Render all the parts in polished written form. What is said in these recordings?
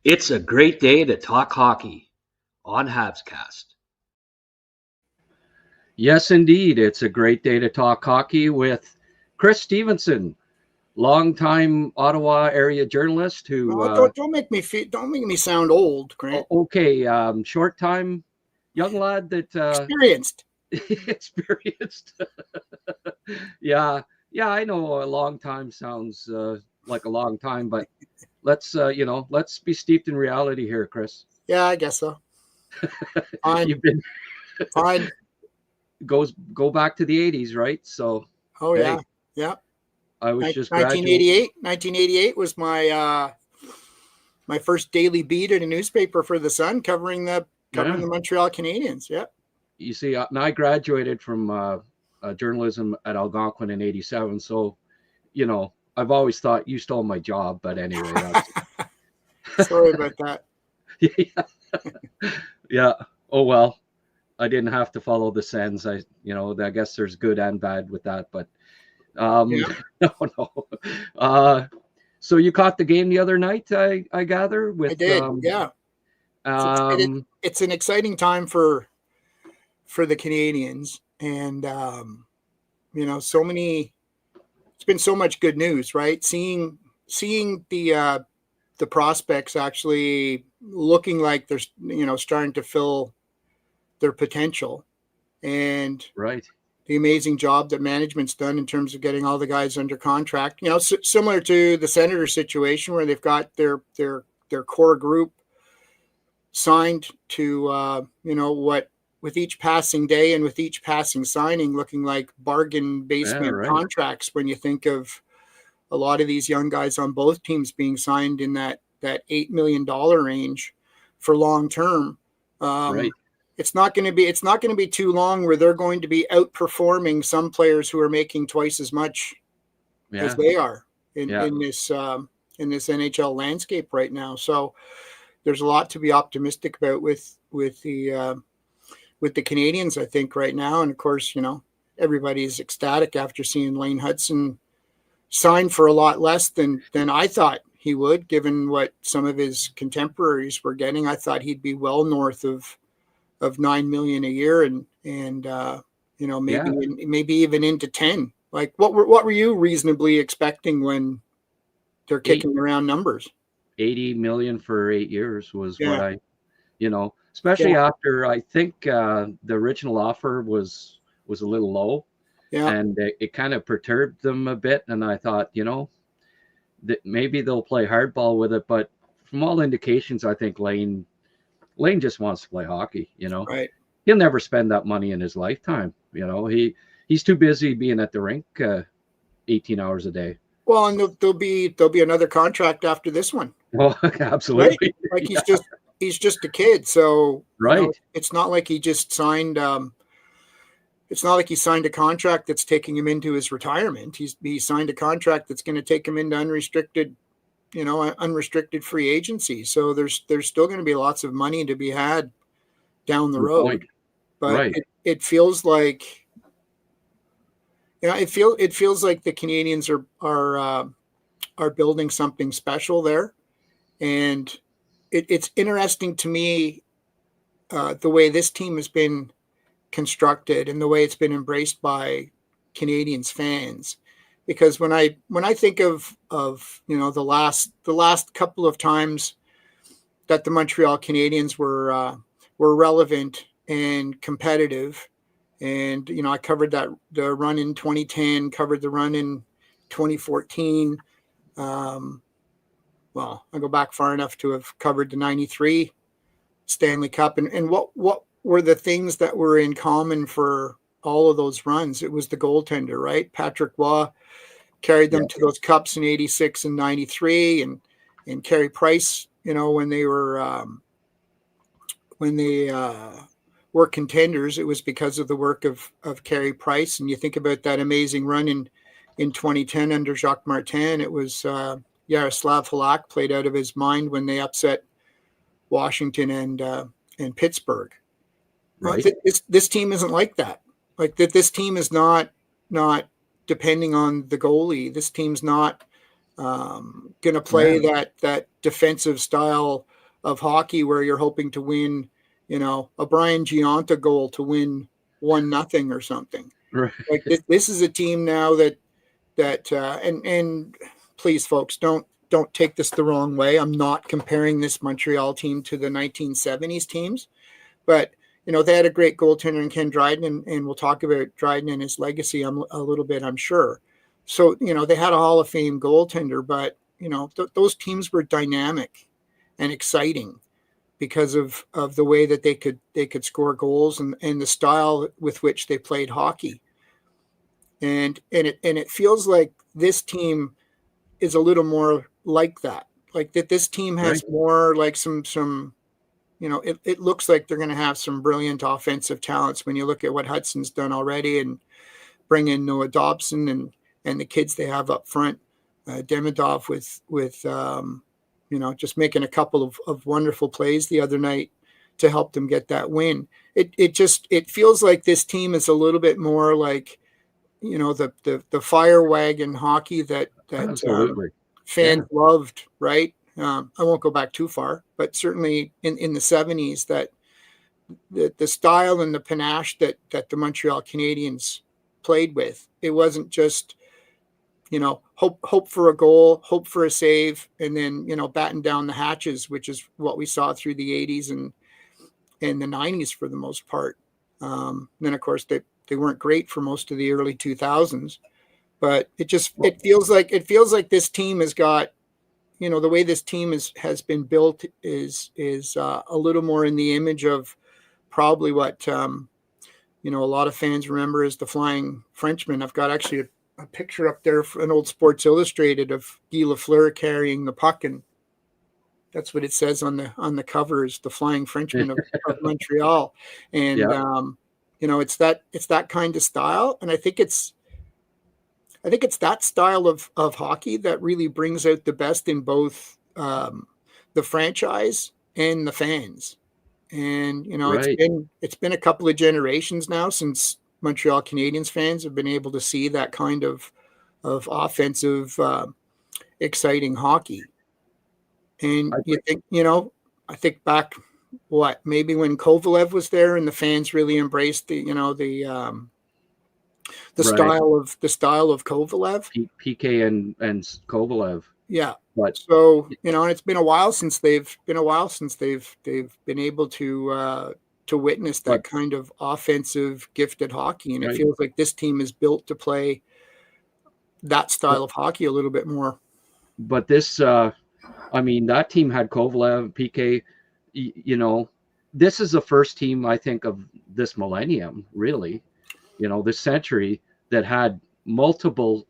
It's a great day to talk hockey on HabsCast. Yes, indeed. It's a great day to talk hockey with Chris Stevenson, longtime Ottawa area journalist who. Don't make me sound old, Grant. Okay, short time, young lad that experienced. Experienced. Yeah. I know a long time sounds like a long time, but let's be steeped in reality here, Chris. Yeah, I guess so. You've been fine. Go back to the 80s, right? So. Oh yeah, yeah. I was just 1988. 1988 was my my first daily beat at a newspaper for the Sun, covering the Montreal Canadiens. Yeah. You see, and I graduated from journalism at Algonquin in '87, so I've always thought you stole my job. But anyway, sorry about that. Yeah. Oh well, I didn't have to follow the Sens. I guess there's good and bad with that, but. No. So you caught the game the other night, I gather. I did. Yeah. It's an exciting time for the Canadiens, and it's been so much good news, right? Seeing the prospects actually looking like they're starting to fill their potential, and right. The amazing job that management's done in terms of getting all the guys under contract. Similar to the Senators situation where they've got their core group signed to, what with each passing day and with each passing signing looking like bargain basement contracts when you think of a lot of these young guys on both teams being signed in that $8 million range for long term. Right. It's not going to be too long where they're going to be outperforming some players who are making twice as much as they are in this NHL landscape right now. So there's a lot to be optimistic about with the Canadiens, I think, right now. And of course, everybody's ecstatic after seeing Lane Hudson sign for a lot less than I thought he would, given what some of his contemporaries were getting. I thought he'd be well north of $9 million a year, and maybe even into 10. Like what were you reasonably expecting when they're kicking around numbers? 80 million for 8 years was what I, especially after I think the original offer was a little low, and it kind of perturbed them a bit. And I thought, that maybe they'll play hardball with it, but from all indications, I think Lane just wants to play hockey, Right. He'll never spend that money in his lifetime. He's too busy being at the rink 18 hours a day. Well, and there'll be another contract after this one. Well, absolutely. Right? Like he's just a kid. So right. It's not like he just signed it's not like he signed a contract that's taking him into his retirement. He signed a contract that's going to take him into unrestricted free agency. So there's still going to be lots of money to be had down the road. Point. But right. it feels like, it feels like the Canadiens are building something special there. And it's interesting to me the way this team has been constructed and the way it's been embraced by Canadiens fans. Because when I think of the last couple of times that the Montreal Canadiens were relevant and competitive, and I covered the run in 2010, covered the run in 2014. Well, I go back far enough to have covered the 93 Stanley Cup, and what were the things that were in common for all of those runs? It was the goaltender, right? Patrick Waugh carried them to those cups in 86 and 93, and Carey Price, when they were contenders, it was because of the work of Carey Price. And you think about that amazing run in 2010 under Jacques Martin, it was Yaroslav Halak played out of his mind when they upset Washington and Pittsburgh. Right. This team isn't like that. Like that, this team is not depending on the goalie. This team's not going to play that defensive style hockey where you're hoping to win, a Brian Giunta goal to win 1-0 or something. Right. Like this is a team now that and please, folks, don't take this the wrong way. I'm not comparing this Montreal team to the 1970s teams, but they had a great goaltender in Ken Dryden, and we'll talk about Dryden and his legacy a little bit, I'm sure. So, they had a Hall of Fame goaltender, but, those teams were dynamic and exciting because of the way that they could score goals and the style with which they played hockey. And it feels like this team is a little more like that. Like that this team has more like some it looks like they're going to have some brilliant offensive talents when you look at what Hudson's done already and bring in Noah Dobson and the kids they have up front, Demidov with just making a couple of wonderful plays the other night to help them get that win. It feels like this team is a little bit more like, the fire wagon hockey that fans loved, right? I won't go back too far, but certainly in the 70s, that the style and the panache that the Montreal Canadiens played with, it wasn't just, hope for a goal, hope for a save, and then, batten down the hatches, which is what we saw through the 80s and the 90s for the most part. Then, of course, they weren't great for most of the early 2000s, but it feels like this team has got, the way this team has been built is a little more in the image of probably what, a lot of fans remember as the Flying Frenchman. I've got actually a picture up there for an old Sports Illustrated of Guy Lafleur carrying the puck, and that's what it says on the cover is the Flying Frenchman of Montreal. And, it's that kind of style. And I think it's that style of hockey that really brings out the best in both the franchise and the fans. And, it's been a couple of generations now since Montreal Canadiens fans have been able to see that kind of offensive, exciting hockey. And I think back maybe when Kovalev was there and the fans really embraced the style of Kovalev, PK and Kovalev. Yeah. But so, and it's been a while since they've been able to witness that kind of offensive gifted hockey. And it feels like this team is built to play that style of hockey a little bit more. But this, that team had Kovalev, PK, this is the first team I think of this millennium, really, this century that had multiple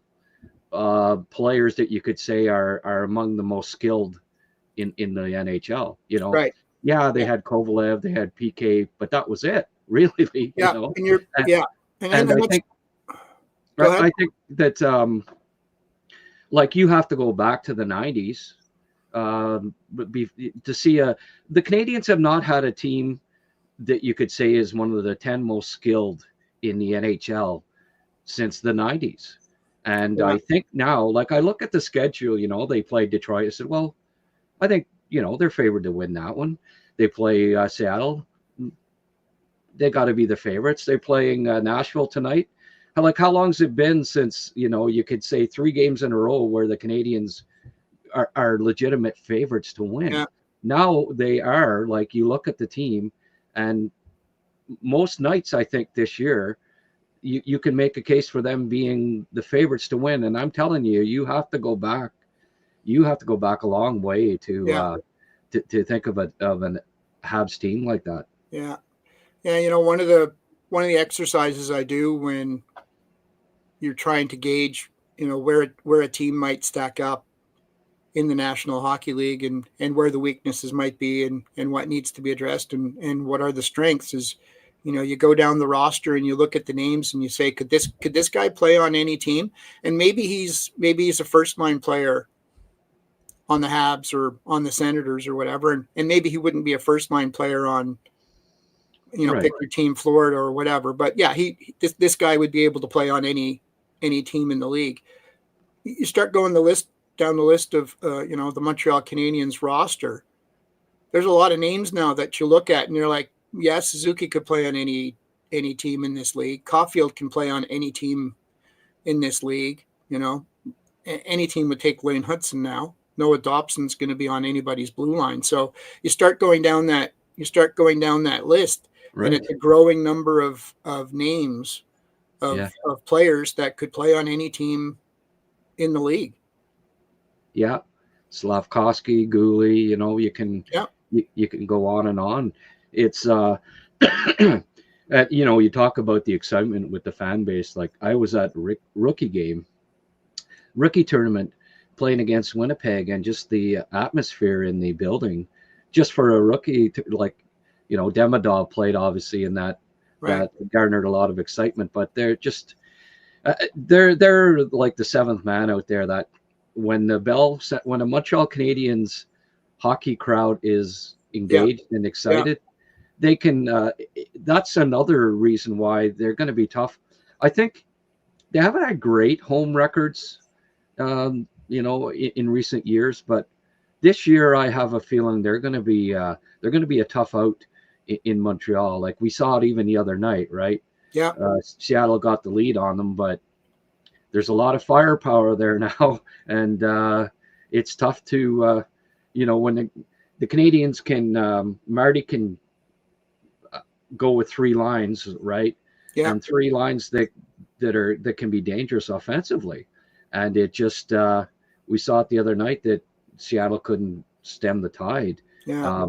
players that you could say are among the most skilled in the NHL, Right. Yeah, they had Kovalev, they had PK, but that was it, really. Yeah. And I think that like you have to go back to the 90s to see the Canadiens have not had a team that you could say is one of the 10 most skilled in the NHL since the 90s. And I think now, like I look at the schedule, they played Detroit. I said, well, I think, they're favored to win that one. They play Seattle. They got to be the favorites. They're playing Nashville tonight. How long has it been since, you could say 3 games in a row where the Canadiens are legitimate favorites to win? Yeah. Now they are, like, you look at the team, and most nights, I think this year, you can make a case for them being the favorites to win. And I'm telling you, you have to go back a long way to think of an Habs team like that. Yeah. Yeah. One of the exercises I do when you're trying to gauge, where a team might stack up in the National Hockey League and where the weaknesses might be and what needs to be addressed and what are the strengths is, you go down the roster and you look at the names and you say, could this guy play on any team? And maybe he's a first line player on the Habs or on the Senators or whatever. And maybe he wouldn't be a first line player on, pick your team, Florida or whatever. But yeah, this guy would be able to play on any team in the league. You start going down the list of, the Montreal Canadiens roster. there's a lot of names now that you look at and you're like, yeah, Suzuki could play on any team in this league. Caulfield can play on any team in this league. You know, any team would take Lane Hudson now. Noah Dobson's going to be on anybody's blue line. So you start going down that list, Right. and it's a growing number of names of players that could play on any team in the league. Yeah. Slavkovsky, Gully, you know, you can go on and on. It's you know, you talk about the excitement with the fan base. Like I was at rookie tournament playing against Winnipeg, and just the atmosphere in the building, just for a rookie, like, you know, Demidov played obviously in that, that garnered a lot of excitement, but they're just, they're like the seventh man out there that when a Montreal Canadiens hockey crowd is engaged and excited, they can, that's another reason why they're going to be tough. I think they haven't had great home records, you know, in recent years, but this year I have a feeling they're going to be a tough out in Montreal. Like we saw it even the other night, right? Yeah. Seattle got the lead on them, but there's a lot of firepower there now, and it's tough to, you know, when the Canadiens can, Marty can go with three lines, right? Yeah. And three lines that can be dangerous offensively, and it just we saw it the other night that Seattle couldn't stem the tide. Yeah.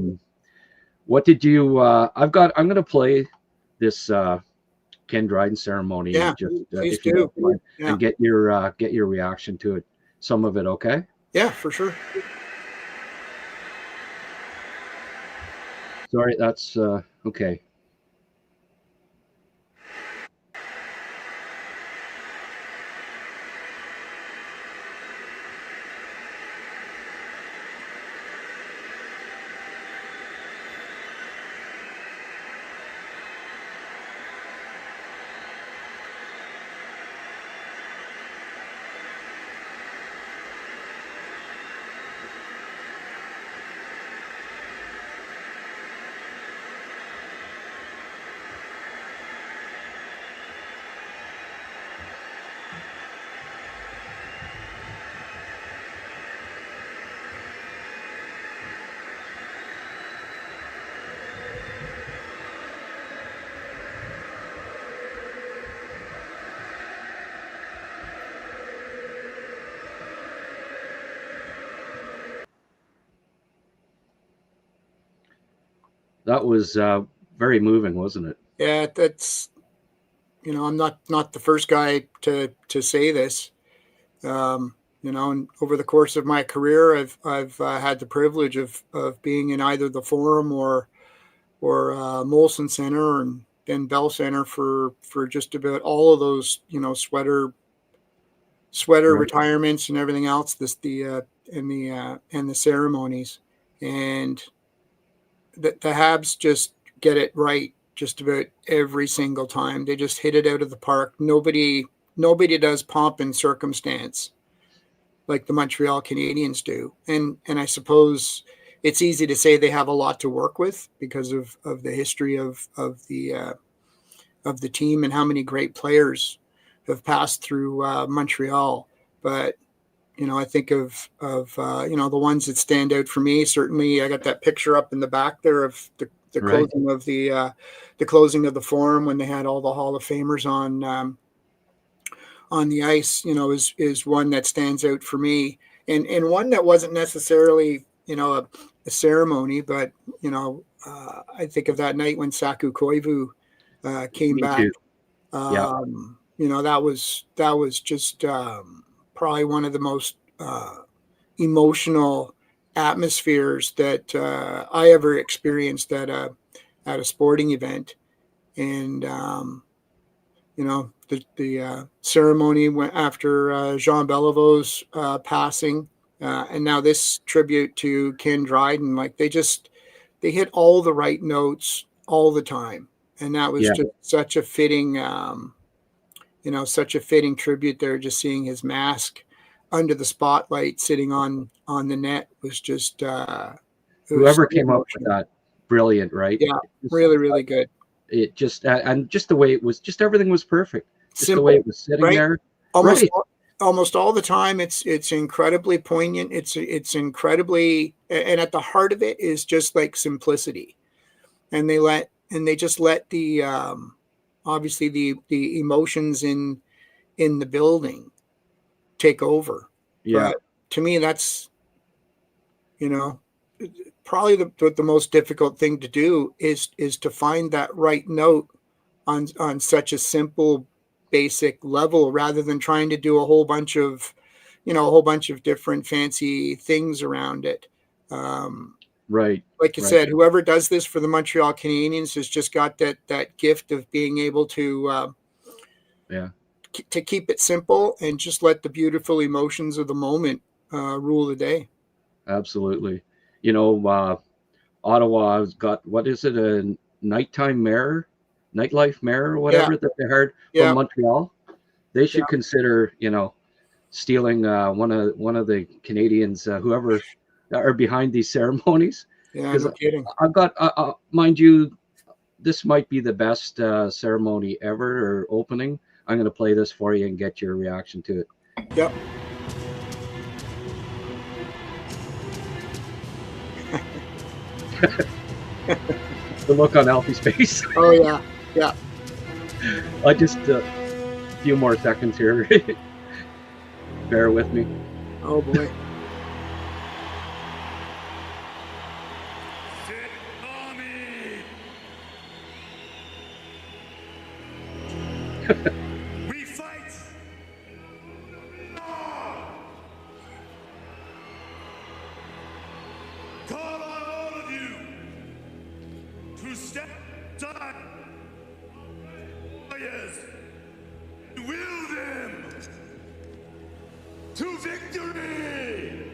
What did you? I'm going to play this Ken Dryden ceremony. Yeah, just please if you do. don't mind, and get your reaction to it. Some of it, okay? Yeah, for sure. Sorry, that's okay. That was very moving, wasn't it? Yeah, that's, you know, I'm not the first guy to say this. You know, and over the course of my career, I've had the privilege of being in either the Forum or Molson Center and then Bell Center for just about all of those, you know, sweater retirements and everything else. And the ceremonies, and the Habs just get it right just about every single time. They just hit it out of the park. Nobody does pomp and circumstance like the Montreal Canadiens do. And I suppose it's easy to say they have a lot to work with because of the history of the team and how many great players have passed through Montreal. But, you know, I think of you know, the ones that stand out for me. Certainly, I got that picture up in the back there of the closing of the closing of the Forum when they had all the Hall of Famers on the ice. You know, is one that stands out for me, and one that wasn't necessarily, you know, a ceremony, but, you know, I think of that night when Saku Koivu came back. You know, that was just probably one of the most emotional atmospheres that I ever experienced at a sporting event. And you know, the ceremony went after Jean Beliveau's passing, and now this tribute to Ken Dryden. Like they hit all the right notes all the time, and that was just such a fitting, you know, such a fitting tribute there. Just seeing his mask under the spotlight, sitting on the net was just Whoever came up with that, brilliant, right? Yeah, really, really good. It just and just the way it was, just everything was perfect. Just Simple, the way it was sitting there. Almost all the time, it's incredibly poignant. It's incredibly, and at the heart of it is just like simplicity. And they just let the obviously the emotions in the building take over. Yeah. But to me, that's, probably the most difficult thing to do is to find that right note on such a simple, basic level, rather than trying to do a whole bunch of different fancy things around it. Right. Like you said, whoever does this for the Montreal Canadiens has just got that gift of being able to to keep it simple and just let the beautiful emotions of the moment rule the day. Absolutely. Ottawa's got, what is it, a nightlife mayor or whatever that they hired from Montreal. They should consider, stealing one of the Canadiens, whoever are behind these ceremonies. Yeah, no kidding. I've got, mind you, this might be the best ceremony ever, or opening. I'm going to play this for you and get your reaction to it. Yep. The look on Alfie's face. Oh yeah, yeah. I just a few more seconds here. Bear with me. Oh boy. We fight. Call on all of you to step aside. Yes, will them to victory.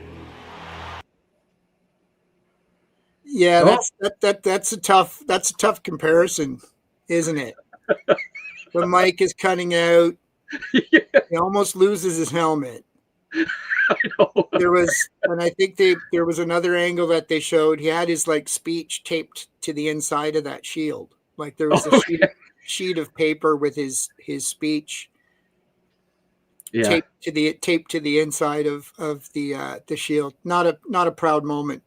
Yeah, that's a tough comparison, isn't it? When Mike is cutting out, he almost loses his helmet. I know. I think there was another angle that they showed. He had his speech taped to the inside of that shield. Like there was a sheet of paper with his speech taped to the inside of the shield. Not a proud moment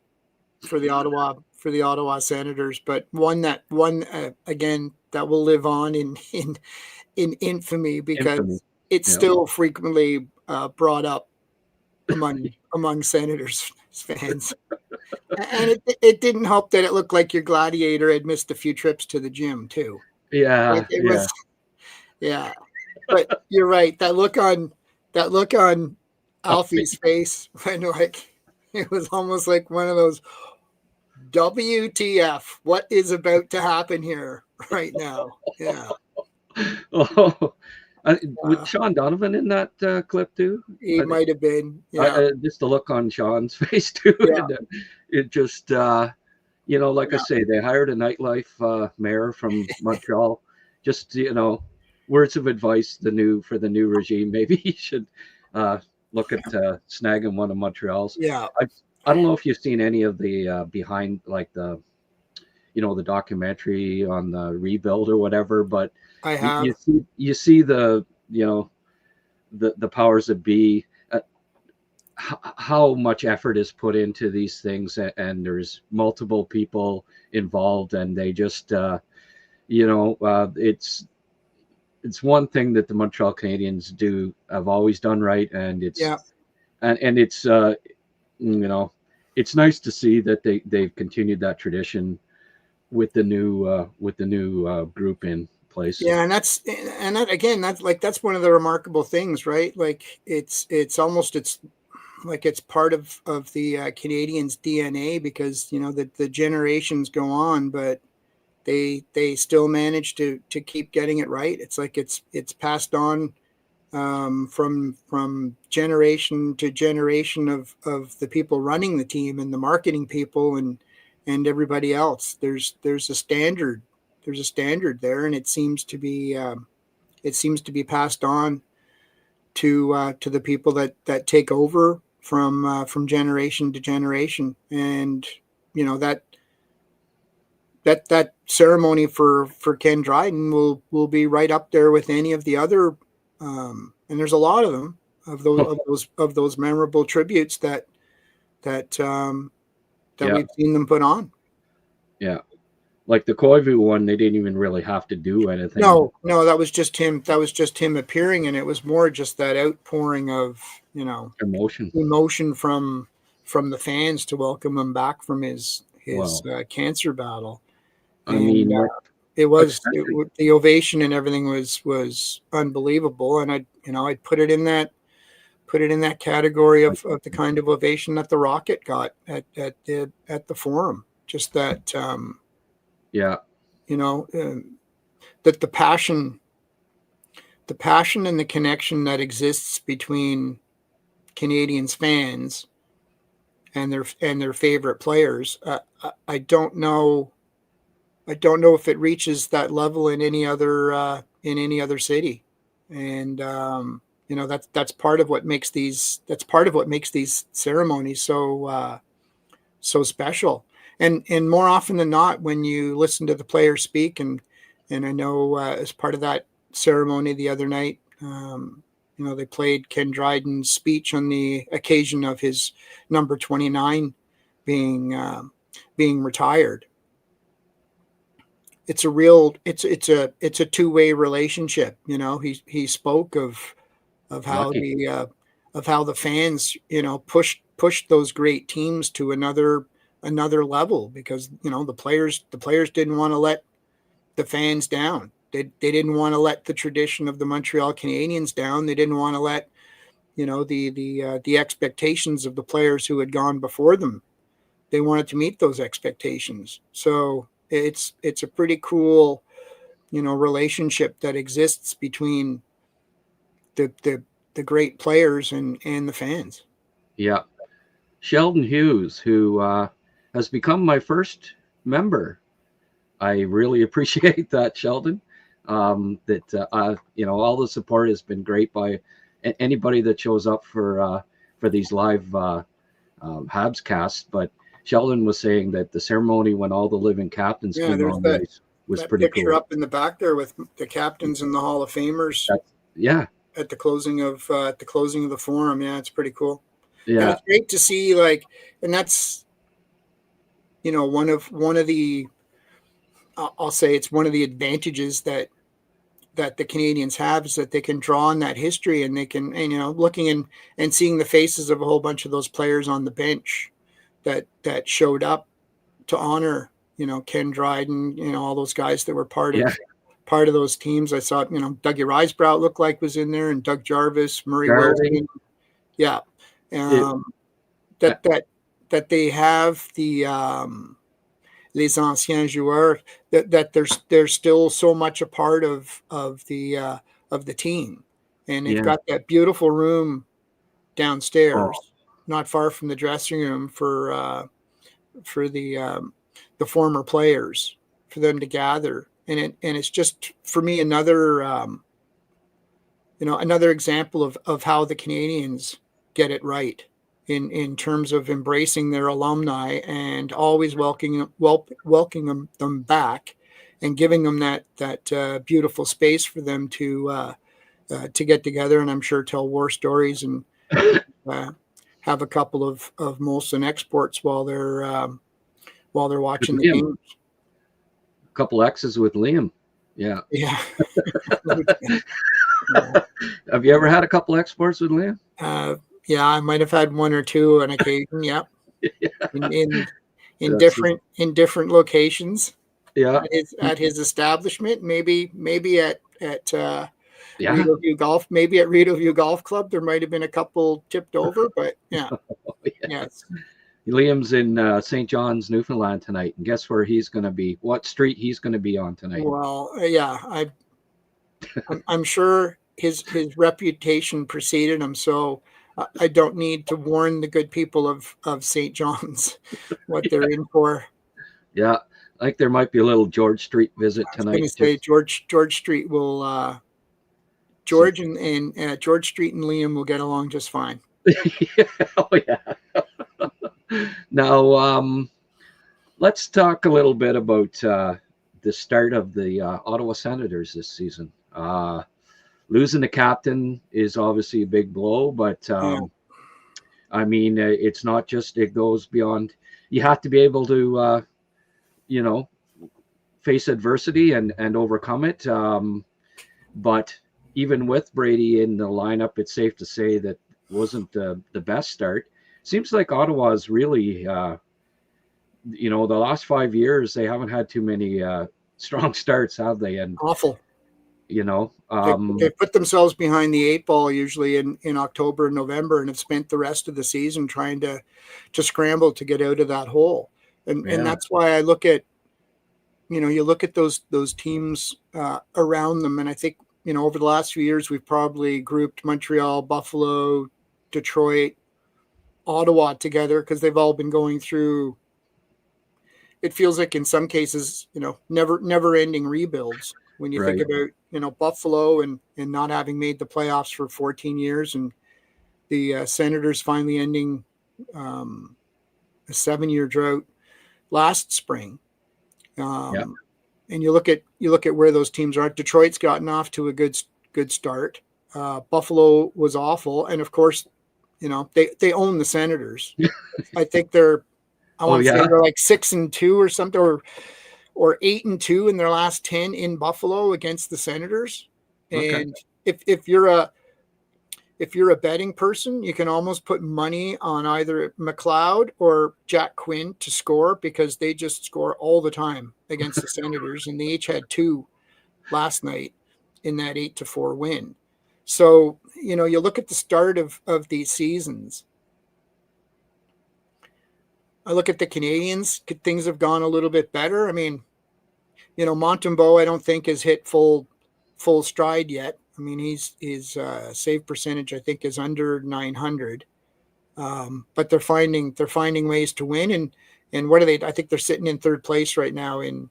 for the Ottawa Senators, but one again that will live on in infamy, because it's still frequently brought up among Senators fans. And it didn't help that it looked like your gladiator had missed a few trips to the gym too. Yeah, yeah. But you're right. That look on Alfie's face, when it was almost like one of those WTF, what is about to happen here right now? Yeah. Was Sean Donovan in that clip too? He might have been. Yeah. Just the look on Sean's face too. Yeah. And, it just, I say, they hired a nightlife mayor from Montreal. Just, words of advice for the new regime. Maybe he should look at snagging one of Montreal's. Yeah. I don't know if you've seen any of the behind, like the documentary on the rebuild or whatever, but I have. You see the the powers that be, how much effort is put into these things, and there's multiple people involved, and they just it's one thing that the Montreal Canadiens have always done right, and it's and it's it's nice to see that they've continued that tradition with the new group in place. Yeah, and that's one of the remarkable things, right? Like it's like it's part of the Canadiens' DNA, because the generations go on, but they still manage to keep getting it right. It's like it's passed on from generation to generation of the people running the team and the marketing people and everybody else. There's a standard there, and it seems to be passed on to the people that take over from generation to generation. And that ceremony for Ken Dryden will be right up there with any of the other, and there's a lot of them, of those memorable tributes that we've seen them put on. Yeah. Like the Koivu one, they didn't even really have to do anything. No, that was just him. That was just him appearing, and it was more just that outpouring of emotion from the fans to welcome him back from his cancer battle. And, it was the ovation and everything was unbelievable, and I'd put it in that category of the kind of ovation that the Rocket got at the Forum. Just that. That the passion and the connection that exists between Canadiens fans and their favorite players. I don't know if it reaches that level in any other city, and that's part of what makes these ceremonies so special. And more often than not, when you listen to the players speak, and I know as part of that ceremony the other night, they played Ken Dryden's speech on the occasion of his number 29 being retired. It's a two-way relationship. He spoke of how the fans pushed those great teams to another level, because the players didn't want to let the fans down. They didn't want to let the tradition of the Montreal Canadiens down. They didn't want to let the expectations of the players who had gone before them. They wanted to meet those expectations. So it's a pretty cool relationship that exists between the great players and the fans. Yeah. Sheldon Hughes, who has become my first member. I really appreciate that, Sheldon. All the support has been great by anybody that shows up for these live HabsCasts. But Sheldon was saying that the ceremony when all the living captains came on was pretty cool. Picture up in the back there with the captains and the Hall of Famers. At the closing of the Forum. Yeah, it's pretty cool. Yeah, and it's great to see, and that's one of the I'll say it's one of the advantages that the Canadiens have, is that they can draw on that history, and they can, looking and seeing the faces of a whole bunch of those players on the bench that showed up to honor Ken Dryden, all those guys that were part of those teams. I saw Dougie Risebrough looked like was in there, and Doug Jarvis, Murray Wilson. Yeah. That they have the les anciens joueurs, that there's still so much a part of the team, and they've got that beautiful room downstairs, not far from the dressing room for the former players, for them to gather, and it's just, for me, another example of how the Canadiens get it right in terms of embracing their alumni and always welcoming them back, and giving them that beautiful space for them to get together, and I'm sure tell war stories, and have a couple of Molson exports while they're watching the games. A couple X's with Liam. Yeah. Have you ever had a couple exports with Liam? Yeah, I might have had one or two on occasion. Yep. In different locations. Yeah. At his establishment, maybe at Rideau Golf, maybe at Rideau Golf Club, there might have been a couple tipped over, but yeah. Yes. Liam's in St. John's, Newfoundland tonight, and guess where he's going to be? What street he's going to be on tonight? Well, yeah, I'm sure his reputation preceded him, so I don't need to warn the good people of St. John's what they're in for. Yeah, I think there might be a little George Street visit tonight. I was going to say George Street will George and George Street and Liam will get along just fine. Oh yeah. Now, Let's talk a little bit about the start of the Ottawa Senators this season. Losing the captain is obviously a big blow, but I mean, it's not just, it goes beyond. You have to be able to, face adversity and overcome it. But even with Brady in the lineup, it's safe to say that wasn't the best start. Seems like Ottawa is really, the last 5 years, they haven't had too many strong starts, have they? And awful. They put themselves behind the 8 ball usually in October and November, and have spent the rest of the season trying to scramble to get out of that hole. And that's why I look at, you look at those teams around them, and I think, over the last few years, we've probably grouped Montreal, Buffalo, Detroit, Ottawa together because they've all been going through, it feels like in some cases, never ending rebuilds. When you think about, Buffalo and not having made the playoffs for 14 years, and the Senators finally ending a 7-year drought last spring. And you look at where those teams are. Detroit's gotten off to a good start. Buffalo was awful, and of course, they own the Senators. I think they're say they're like 6-2 or something, or 8-2 in their last 10 in Buffalo against the Senators. And if you're a betting person, you can almost put money on either McLeod or Jack Quinn to score, because they just score all the time against the Senators, and they each had 2 last night in that 8-4 win. So, you look at the start of these seasons. I look at the Canadiens, things have gone a little bit better. I mean, Montembeault, I don't think has hit full stride yet. I mean, his save percentage, I think, is under 900. But they're finding ways to win. And what are they? I think they're sitting in 3rd place right now in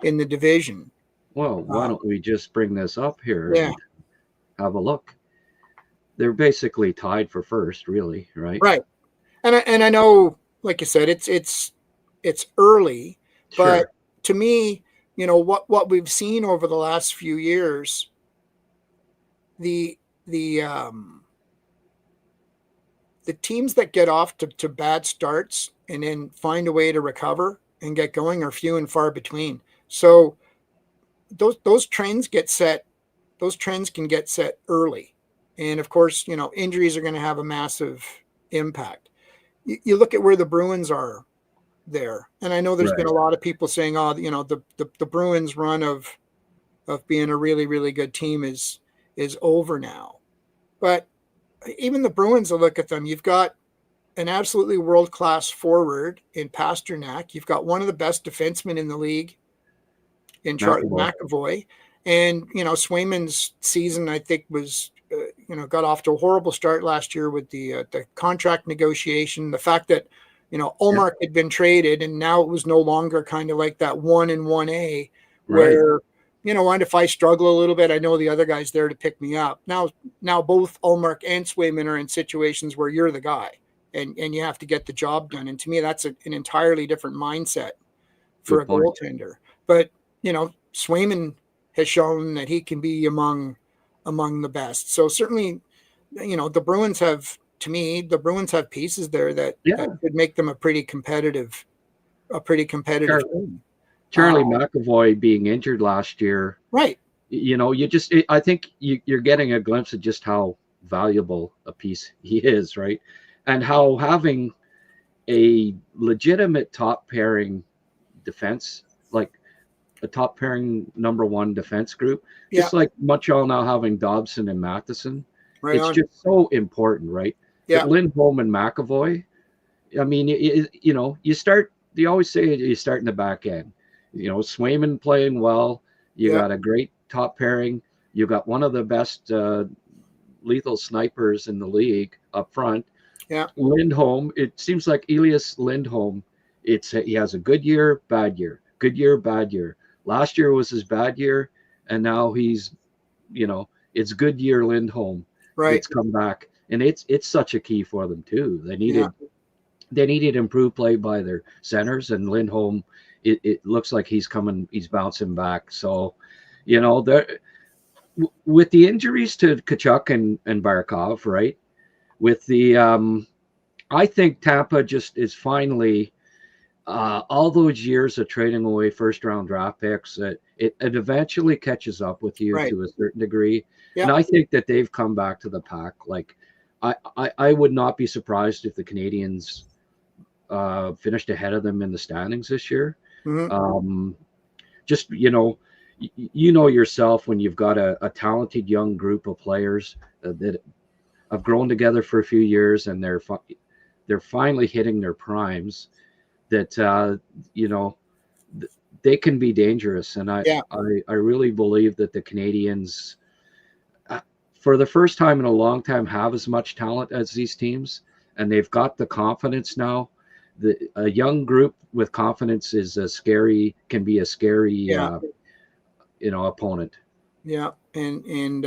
the division. Well, why don't we just bring this up here and have a look? They're basically tied for first, really, right? Right. And I know, like you said, it's early, but to me, what we've seen over the last few years, the teams that get off to bad starts and then find a way to recover and get going are few and far between. So those trends get set. Those trends can get set early, and of course, injuries are going to have a massive impact. You look at where the Bruins are there, and I know there's been a lot of people saying, the Bruins run of being a really, really good team is over now. But even the Bruins, I look at them, you've got an absolutely world-class forward in Pasternak. You've got one of the best defensemen in the league in Charlie McAvoy. And, Swayman's season, I think, was, got off to a horrible start last year with the contract negotiation. The fact that, Ullmark had been traded, and now it was no longer kind of like that 1 and 1A where, and if I struggle a little bit, I know the other guy's there to pick me up. Now both Ullmark and Swayman are in situations where you're the guy and you have to get the job done. And to me, that's an entirely different mindset for a goaltender. But, Swayman has shown that he can be among the best. So certainly, the Bruins have pieces there that could make them a pretty competitive team. Charlie McAvoy being injured last year, right? I think you're getting a glimpse of just how valuable a piece he is, right? And how having a legitimate top pairing defense, like a top pairing number 1 defense group, just like Montreal now having Dobson and Matheson, it's just so important, right? Yeah. But Lindholm and McAvoy, I mean, they always say you start in the back end. Swayman playing well. You got a great top pairing. You got one of the best lethal snipers in the league up front. Yeah. Lindholm, it seems like Elias Lindholm, he has a good year, bad year, good year, bad year. Last year was his bad year, and now he's, it's good year Lindholm. Right. It's come back, and it's such a key for them too. They they needed improved play by their centers, and Lindholm, it looks like he's bouncing back. So, with the injuries to Tkachuk and Barkov, right? With the, I think Tampa just is finally, all those years of trading away first-round draft picks, it eventually catches up with you to a certain degree. Yep. And I think that they've come back to the pack. Like, I would not be surprised if the Canadiens finished ahead of them in the standings this year. Mm-hmm. Just, yourself, when you've got a talented young group of players that have grown together for a few years, and they're finally hitting their primes, that they can be dangerous. And I really believe that the Canadiens, for the first time in a long time, have as much talent as these teams, and they've got the confidence now. A young group with confidence can be a scary opponent. Yeah, and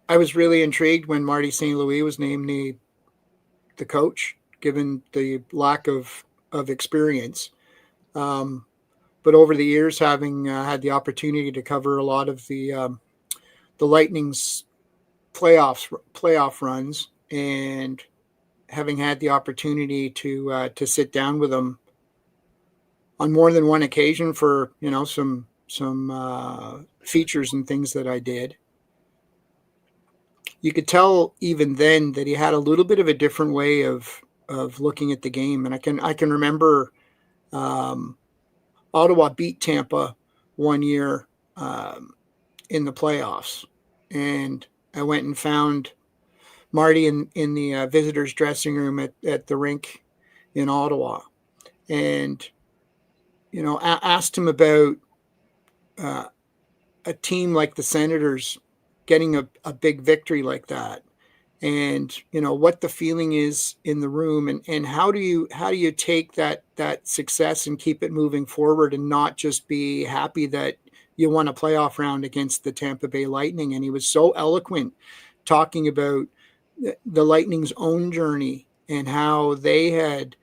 I was really intrigued when Marty St. Louis was named the coach, given the lack of experience. But over the years, having had the opportunity to cover a lot of the Lightning's playoff runs, and having had the opportunity to sit down with them on more than one occasion for some features and things that I did, you could tell even then that he had a little bit of a different way of looking at the game. And I can remember Ottawa beat Tampa one year in the playoffs, and I went and found Marty in the visitors' dressing room at the rink in Ottawa, and asked him about a team like the Senators getting a big victory like that, and what the feeling is in the room, and how do you take that success and keep it moving forward, and not just be happy that you won a playoff round against the Tampa Bay Lightning. And he was so eloquent talking about the Lightning's own journey and how they had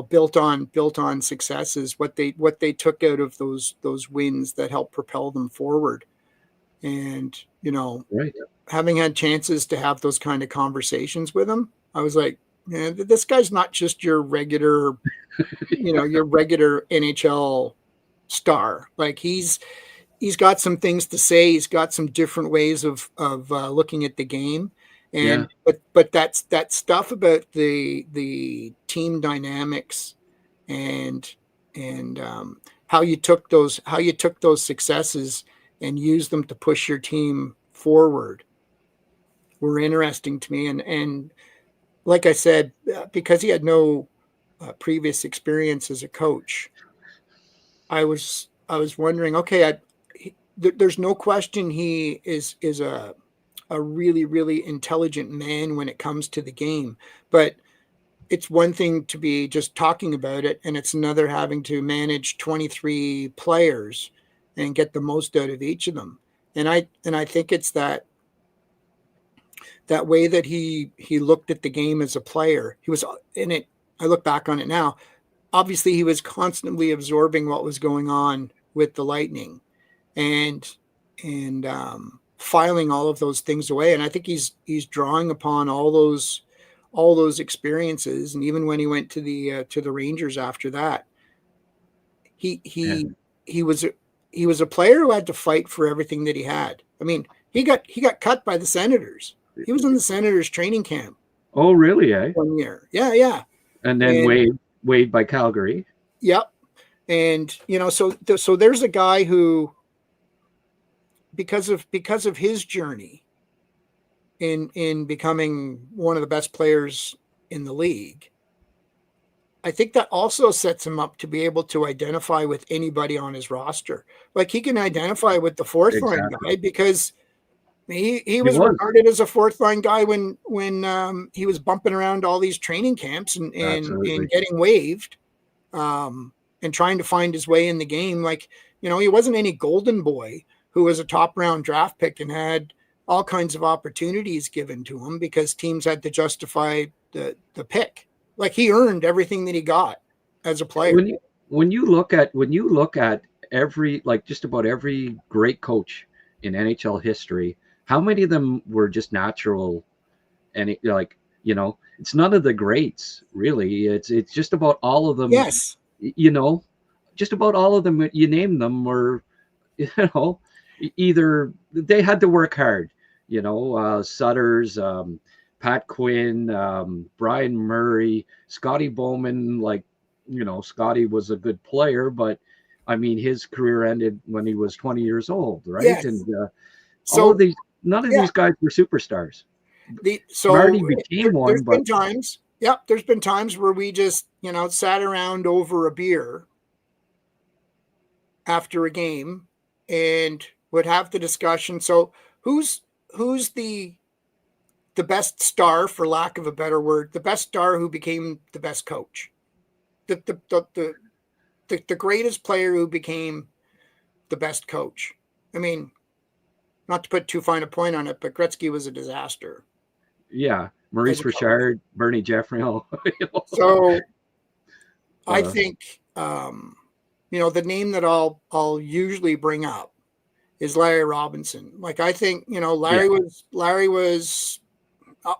built on successes, what they took out of those wins that helped propel them forward. And having had chances to have those kind of conversations with him, I was like, man, this guy's not just your regular your regular NHL star. Like, he's got some things to say. He's got some different ways of looking at the game. And but that's that stuff about the team dynamics and how you took those successes and used them to push your team forward were interesting to me. And like I said, because he had no previous experience as a coach, I was wondering, okay, there's no question he is a really, really intelligent man when it comes to the game. But it's one thing to be just talking about it, and it's another having to manage 23 players and get the most out of each of them. And I think it's that way that he looked at the game as a player. He was in it. I look back on it now. Obviously, he was constantly absorbing what was going on with the Lightning, and filing all of those things away. And I think he's drawing upon all those experiences. And even when he went to the Rangers after that, he was a player who had to fight for everything that he had. I mean, he got cut by the Senators. He was in the Senators training camp. Oh, really? 1 year. Yeah. And then Wade by Calgary. Yep. And so there's a guy who, because of his journey in becoming one of the best players in the league, I think that also sets him up to be able to identify with anybody on his roster. Like, he can identify with the fourth line guy, because he was regarded as a fourth line guy when he was bumping around all these training camps and getting waived, and trying to find his way in the game. Like, he wasn't any golden boy who was a top round draft pick and had all kinds of opportunities given to him because teams had to justify the pick. Like, he earned everything that he got as a player. When you look at every, like, just about every great coach in NHL history, how many of them were just natural? And like, it's none of the greats really. It's just about all of them. Yes. Just about all of them. You name them were, either they had to work hard. Sutters, Pat Quinn, Brian Murray, Scotty Bowman. Like, Scotty was a good player, but I mean, his career ended when he was 20 years old, right? Yes. And all of these, none of these guys were superstars. Marty became one. There's been times. Yep, there's been times where we just, sat around over a beer after a game and would have the discussion. So who's the best star, for lack of a better word, the best star who became the best coach? The greatest player who became the best coach. I mean, not to put too fine a point on it, but Gretzky was a disaster. Yeah, Maurice Richard, Bernie Geoffrion. So I think, the name that I'll usually bring up is Larry Robinson. Like, I think, Larry was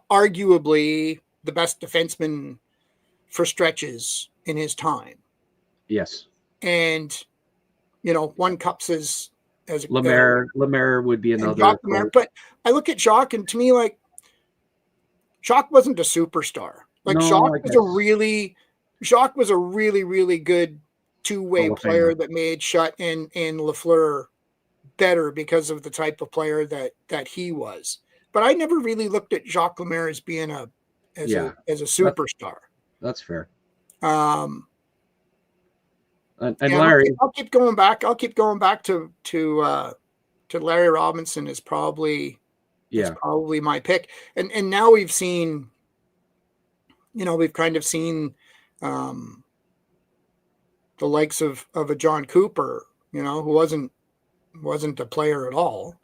arguably the best defenseman for stretches in his time. Yes. And, one cups as Lemaire would be another. Jacques Lemaire, but I look at Jacques, and to me, like, Jacques wasn't a superstar. Like, Jacques was a really, really good two-way player that made Schutt and Lafleur better because of the type of player that he was. But I never really looked at Jacques Lemaire as being a superstar. That's fair. And Larry, I'll keep going back. To Larry Robinson is probably my pick. And now we've seen, we've kind of seen the likes of a John Cooper, who wasn't a player at all.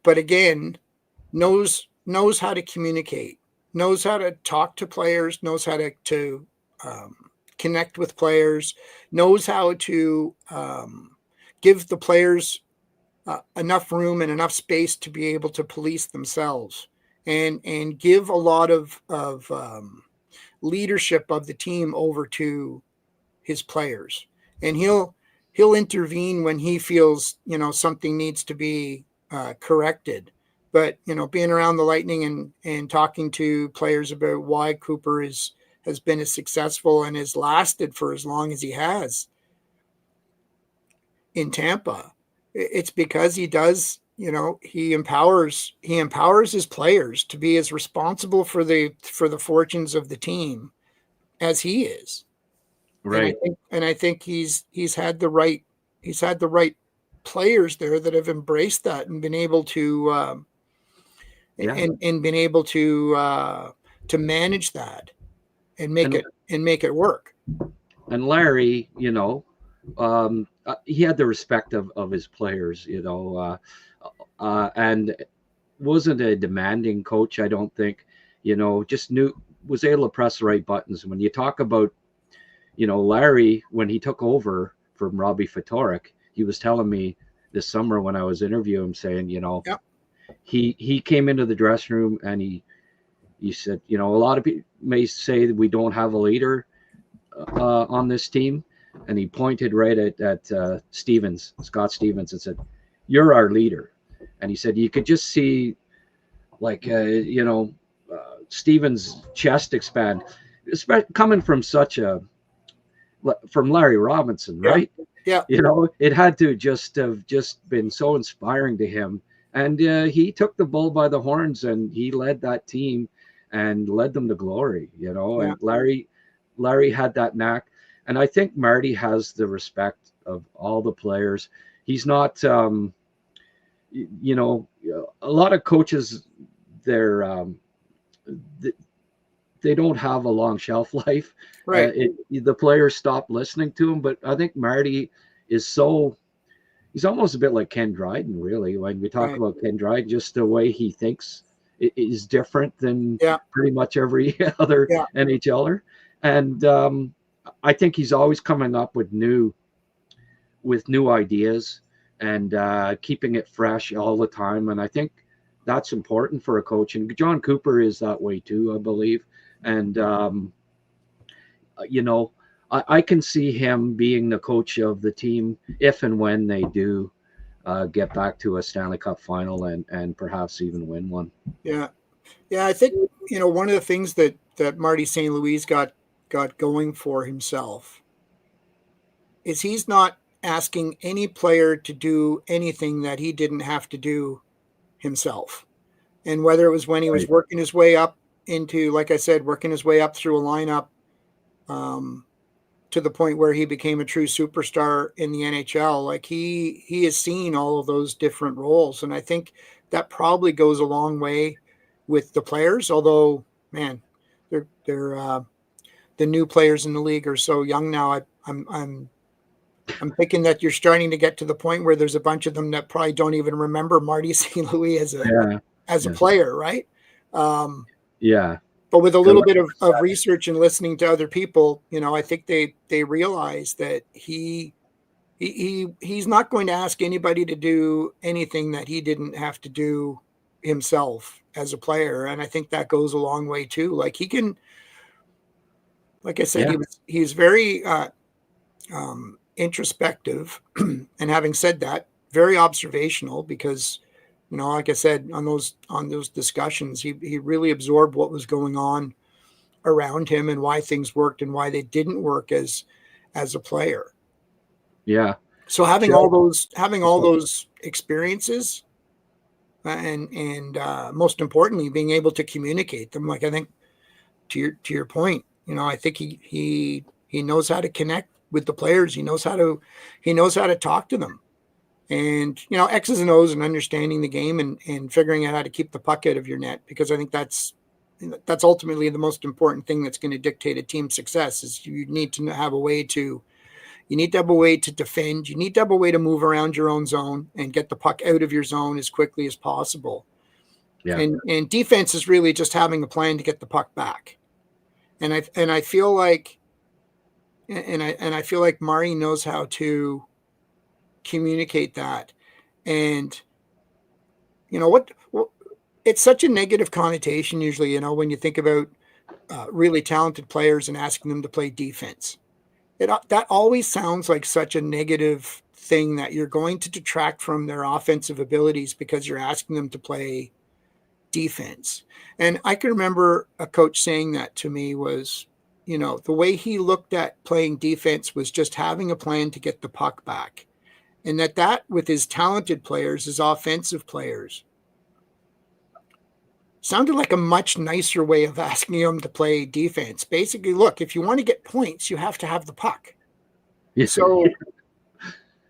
But again, knows how to communicate, knows how to talk to players, knows how to connect with players, knows how to give the players enough room and enough space to be able to police themselves and give a lot of leadership of the team over to his players. And he'll intervene when he feels, something needs to be corrected. But, being around the Lightning and talking to players about why Cooper has been as successful and has lasted for as long as he has in Tampa, it's because he does, he empowers his players to be as responsible for the fortunes of the team as he is. Right. And I think he's had the right players there that have embraced that and been able to and been able to manage that and make it work. And Larry, he had the respect of his players, and wasn't a demanding coach. I don't think, just was able to press the right buttons. When you talk about, Larry, when he took over from Robbie Ftorek, he was telling me this summer when I was interviewing him, saying, he came into the dressing room and he said, a lot of people may say that we don't have a leader on this team. And he pointed right at Scott Stevens, and said, "You're our leader." And he said, you could just see, like, Stevens' chest expand, coming from from Larry Robinson, right? Yeah. It had to have been so inspiring to him. And he took the bull by the horns and he led that team and led them to glory, and Larry had that knack. And I think Marty has the respect of all the players. He's not, a lot of coaches, they don't have a long shelf life. Right. The players stop listening to him. But I think Marty is so, he's almost a bit like Ken Dryden, really. When we talk about Ken Dryden, just the way he thinks is different than pretty much every other NHLer. And I think he's always coming up with new ideas and keeping it fresh all the time. And I think that's important for a coach. And John Cooper is that way too, I believe. And, you know, I can see him being the coach of the team if and when they do get back to a Stanley Cup final and perhaps even win one. Yeah. Yeah, I think, you know, one of the things that Marty St. Louis got going for himself is he's not asking any player to do anything that he didn't have to do himself. And whether it was when he was working his way up into, like I said, working his way up through a lineup to the point where he became a true superstar in the NHL, like he has seen all of those different roles. And I think that probably goes a long way with the players, although, man, they're the new players in the league are so young now. I'm thinking that you're starting to get to the point where there's a bunch of them that probably don't even remember Marty St. Louis as a player, right? But with a little bit of research and listening to other people, you know, I think they realize that he's not going to ask anybody to do anything that he didn't have to do himself as a player. And I think that goes a long way too. Like he can, like I said, he's very introspective. And having said that, very observational because, you know, like I said, on those discussions, he really absorbed what was going on around him and why things worked and why they didn't work as a player. Yeah. So having all those experiences and most importantly, being able to communicate them, like I think to your point, you know, I think he knows how to connect with the players. He knows how to talk to them. And, you know, X's and O's and understanding the game and figuring out how to keep the puck out of your net, because I think that's ultimately the most important thing that's going to dictate a team's success is you need to have a way to defend. You need to have a way to move around your own zone and get the puck out of your zone as quickly as possible. Yeah. And defense is really just having a plan to get the puck back. And I feel like Marty knows how to communicate that. And you know what it's such a negative connotation usually, you know, when you think about really talented players and asking them to play defense. That always sounds like such a negative thing, that you're going to detract from their offensive abilities because you're asking them to play defense. And I can remember a coach saying that to me was, you know, the way he looked at playing defense was just having a plan to get the puck back. And that with his talented players, his offensive players, sounded like a much nicer way of asking them to play defense. Basically, look, if you want to get points, you have to have the puck. Yes. So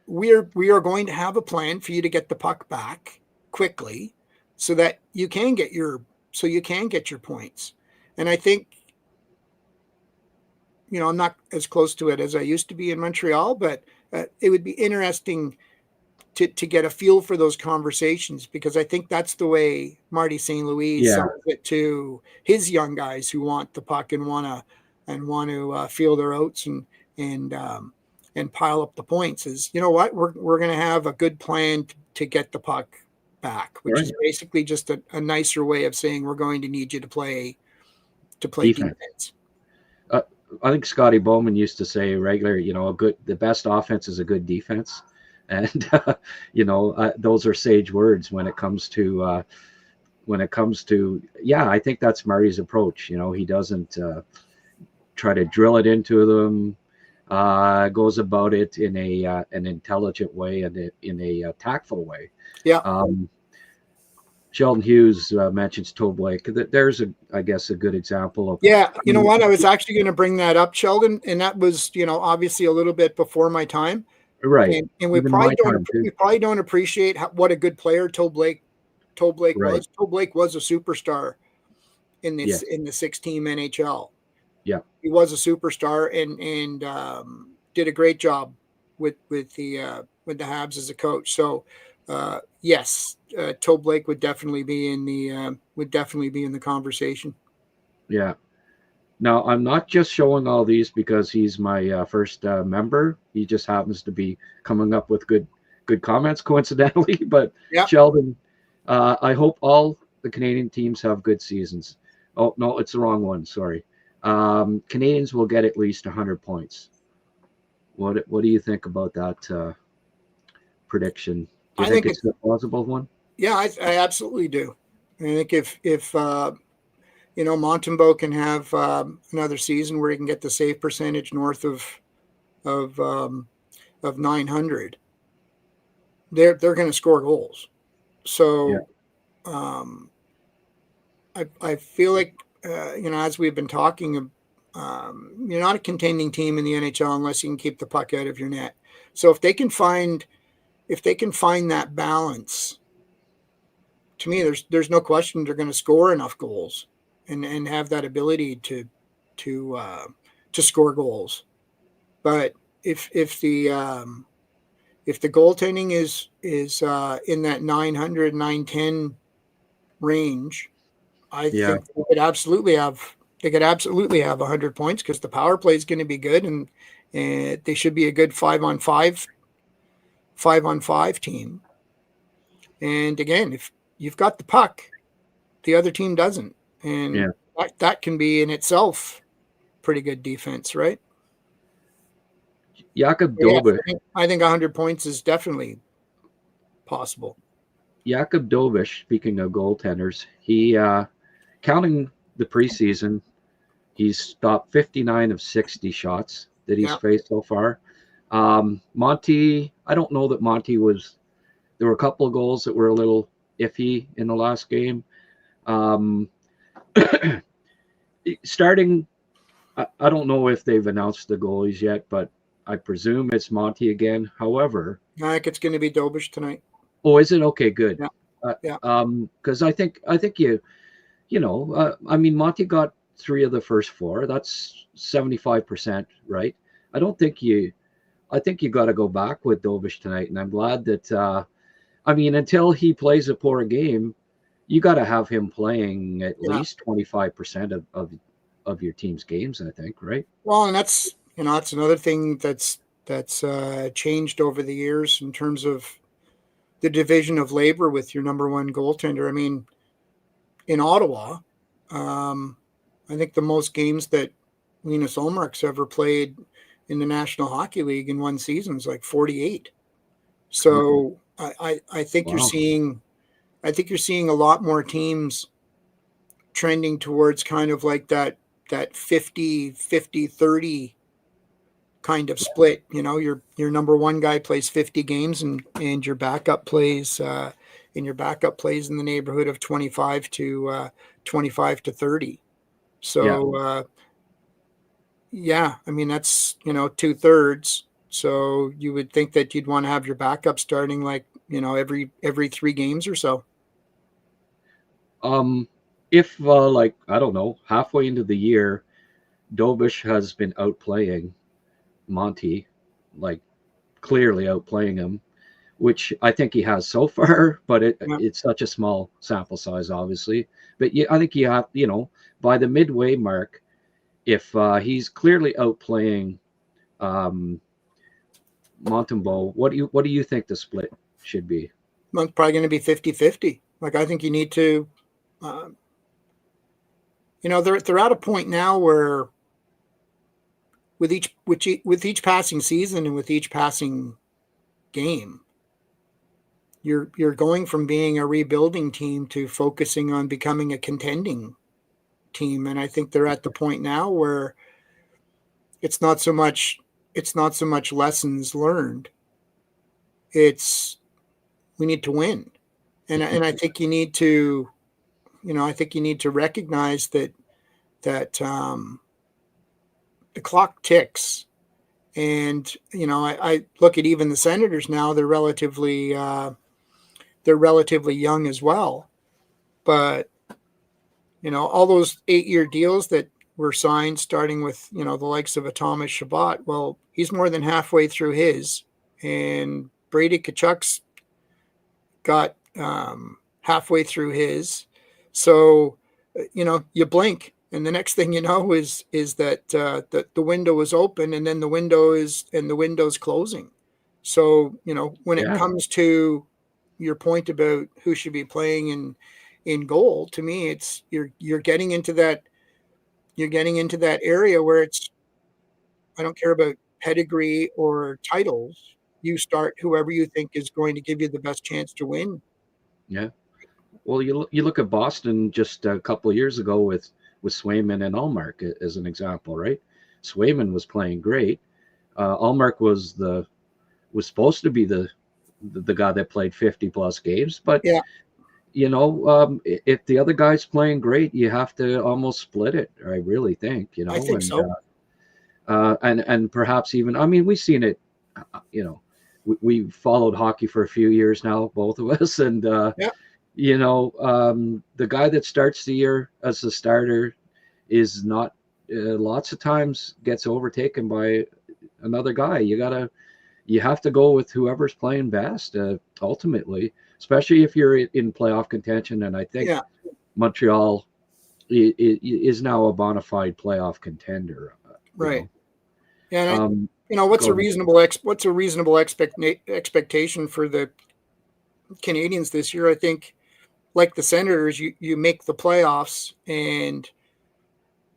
we are going to have a plan for you to get the puck back quickly so that you can get your points. And I think, you know, I'm not as close to it as I used to be in Montreal, but it would be interesting to get a feel for those conversations, because I think that's the way Marty St. Louis sells it to his young guys who want the puck and want to feel their oats and pile up the points. Is, you know what, we're going to have a good plan to get the puck back, which is basically just a nicer way of saying we're going to need you to play defense. I think Scotty Bowman used to say regularly, you know, the best offense is a good defense. And, you know, those are sage words when it comes to, I think that's Marty's approach. You know, he doesn't try to drill it into them, goes about it in an intelligent way and in a tactful way. Yeah. Sheldon Hughes mentions Toe Blake. There's a good example of. Yeah, you know what? I was actually going to bring that up, Sheldon, and that was, you know, obviously a little bit before my time. Right. And we probably don't appreciate what a good player Toe Blake was. Toe Blake was a superstar in the 6-team NHL. Yeah. He was a superstar and did a great job with the with the Habs as a coach. So yes, Toe Blake would definitely be in the conversation. Yeah. Now, I'm not just showing all these because he's my first member. He just happens to be coming up with good comments, coincidentally. But Yep. Sheldon, I hope all the Canadian teams have good seasons. Oh, no, it's the wrong one. Sorry. Canadians will get at least 100 points. What do you think about that prediction? Do you think it's a plausible one? Yeah, I absolutely do. I think if Montembeault can have another season where he can get the save percentage north of 900, they're going to score goals. So, I feel like as we've been talking, you're not a contending team in the NHL unless you can keep the puck out of your net. So if they can find that balance, to me, there's no question they're going to score enough goals and have that ability to score goals. But if the goaltending is in that 900, 910 range, I think they could absolutely have 100 points because the power play is going to be good and they should be a good 5-on-5 team. And again, if you've got the puck, the other team doesn't. And that can be in itself pretty good defense, right? Dobes. I think 100 points is definitely possible. Dobes, speaking of goaltenders, he counting the preseason, he's stopped 59 of 60 shots that he's faced so far. Monty, I don't know that Monty was. There were a couple of goals that were a little iffy in the last game. Starting, I don't know if they've announced the goalies yet, but I presume it's Monty again. However, I think it's going to be Dobes tonight. Oh, is it? Okay, good. Yeah. Because I think I mean, Monty got 3 of the first 4. That's 75%, right? I think you got to go back with Dobes tonight, and I'm glad that. Until he plays a poor game, you got to have him playing at least 25% of your team's games, I think, right? Well, and that's another thing that's changed over the years in terms of the division of labor with your number one goaltender. I mean, in Ottawa, I think the most games that Linus Ullmark's ever played in the National Hockey League in one season is like 48. So I think you're seeing a lot more teams trending towards kind of like that 50-30 kind of split. Your number one guy plays 50 games and your backup plays in the neighborhood of 25 to 30. So I mean that's 2/3. So you would think that you'd want to have your backup starting like every 3 games or so. If I don't know, halfway into the year, Dobes has been outplaying Monty, like clearly outplaying him, which I think he has so far, but it's such a small sample size, obviously. But I think you have, by the midway mark, if he's clearly outplaying Montembeault, what do you think the split should be? Well, it's probably going to be 50-50. Like I think you need to, they're at a point now where with each passing season and with each passing game, you're going from being a rebuilding team to focusing on becoming a contending team. And I think they're at the point now where it's not so much lessons learned. It's we need to win. And I think you need to, recognize that the clock ticks. And, I look at even the Senators now, they're relatively young as well. But, all those 8-year deals that were signed, starting with, the likes of a Thomas Chabot, well, he's more than halfway through his. And Brady Tkachuk's got halfway through his. So, you blink, and the next thing you know is that the window is open, and then the window's closing. So, when it comes to your point about who should be playing in goal, to me, it's you're getting into that area where it's, I don't care about pedigree or titles. You start whoever you think is going to give you the best chance to win. Yeah. Well, you look at Boston just a couple of years ago with Swayman and Ullmark as an example, right? Swayman was playing great. Ullmark was supposed to be the guy that played 50 plus games, but yeah. If the other guy's playing great, you have to almost split it. I really think, I think so. And perhaps even, I mean, we've seen it. We followed hockey for a few years now, both of us, and the guy that starts the year as a starter is not lots of times gets overtaken by another guy. You have to go with whoever's playing best ultimately, especially if you're in playoff contention. And I think Montreal is now a bona fide playoff contender. Right. And what's a reasonable expectation for the Canadiens this year? I think, like the Senators, you make the playoffs, and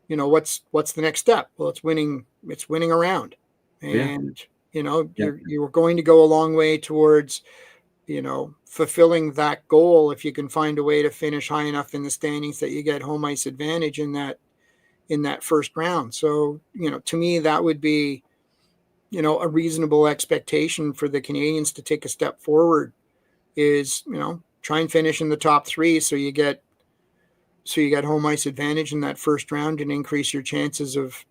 what's the next step? Well, it's winning a round, and you're going to go a long way towards fulfilling that goal if you can find a way to finish high enough in the standings that you get home ice advantage in that first round. So to me, that would be a reasonable expectation for the Canadiens to take a step forward, is try and finish in the top three, so you get home ice advantage in that first round and increase your chances of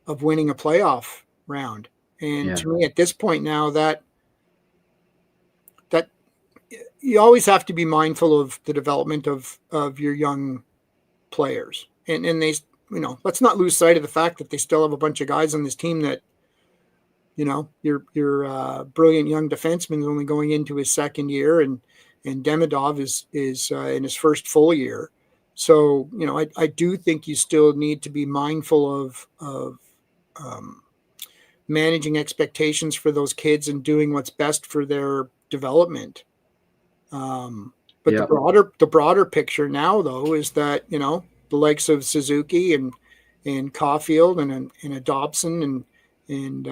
winning a playoff round. And to me, at this point now, that you always have to be mindful of the development of your young players, and they, let's not lose sight of the fact that they still have a bunch of guys on this team that, your brilliant young defenseman is only going into his second year, and Demidov is in his first full year. So, I do think you still need to be mindful of managing expectations for those kids and doing what's best for their development. But the broader picture now, though, is that, the likes of Suzuki and Caulfield and a Dobson and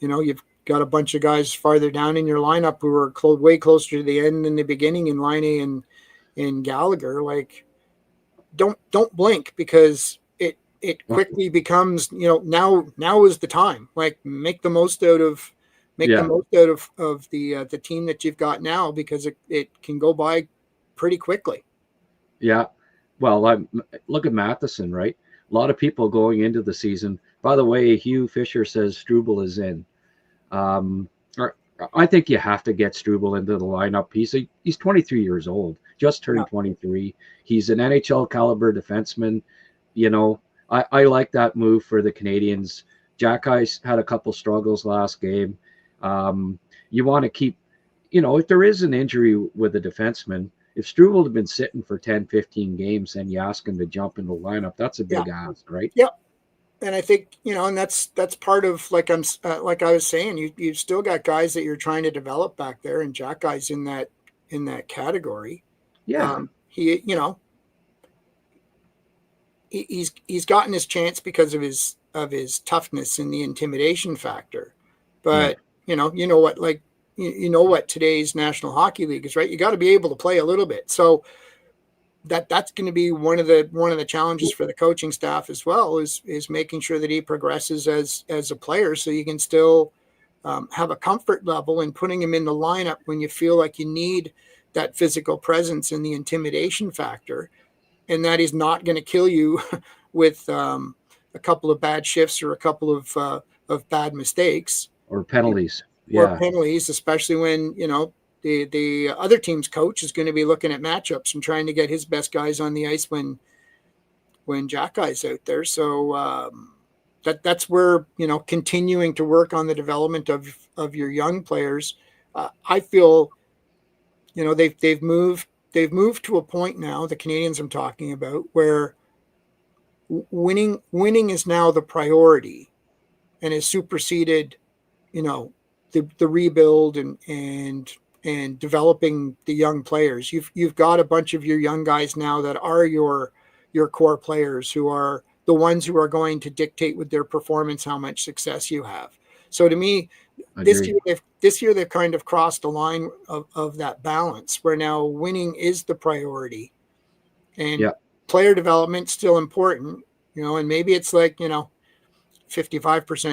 you've got a bunch of guys farther down in your lineup who are way closer to the end than the beginning in Laine and Gallagher. Like, don't blink, because it quickly becomes, now is the time. Like, make the most out of the team that you've got now, because it can go by pretty quickly. Yeah. Well, look at Matheson, right? A lot of people going into the season. By the way, Hugh Fisher says Struble is in. I think you have to get Struble into the lineup. He's 23 years old, just turned 23. He's an NHL caliber defenseman. I like that move for the Canadiens. Jack Ice had a couple struggles last game. You want to keep, if there is an injury with a defenseman, if Struble had been sitting for 10, 15 games, then you ask him to jump in the lineup. That's a big ask, right? Yeah. And I think, and that's part of, like I was saying, you've still got guys that you're trying to develop back there, and Jack Guy's in that category. Yeah. He's gotten his chance because of his toughness and the intimidation factor. But what today's National Hockey League is, right? You got to be able to play a little bit. So that's going to be one of the challenges for the coaching staff as well, is making sure that he progresses as a player, so you can still have a comfort level in putting him in the lineup when you feel like you need that physical presence and the intimidation factor, and that is not going to kill you with a couple of bad shifts or a couple of bad mistakes or penalties. Or penalties, especially when the other team's coach is going to be looking at matchups and trying to get his best guys on the ice when Jack Guy's out there. So that's where, continuing to work on the development of your young players. I feel, they've moved to a point now, the Canadiens I'm talking about, where winning is now the priority and has superseded, the rebuild and developing the young players. You've got a bunch of your young guys now that are your core players, who are the ones who are going to dictate with their performance how much success you have. So to me, this year they've kind of crossed the line of that balance, where now winning is the priority, and player development still important, and maybe it's like 55%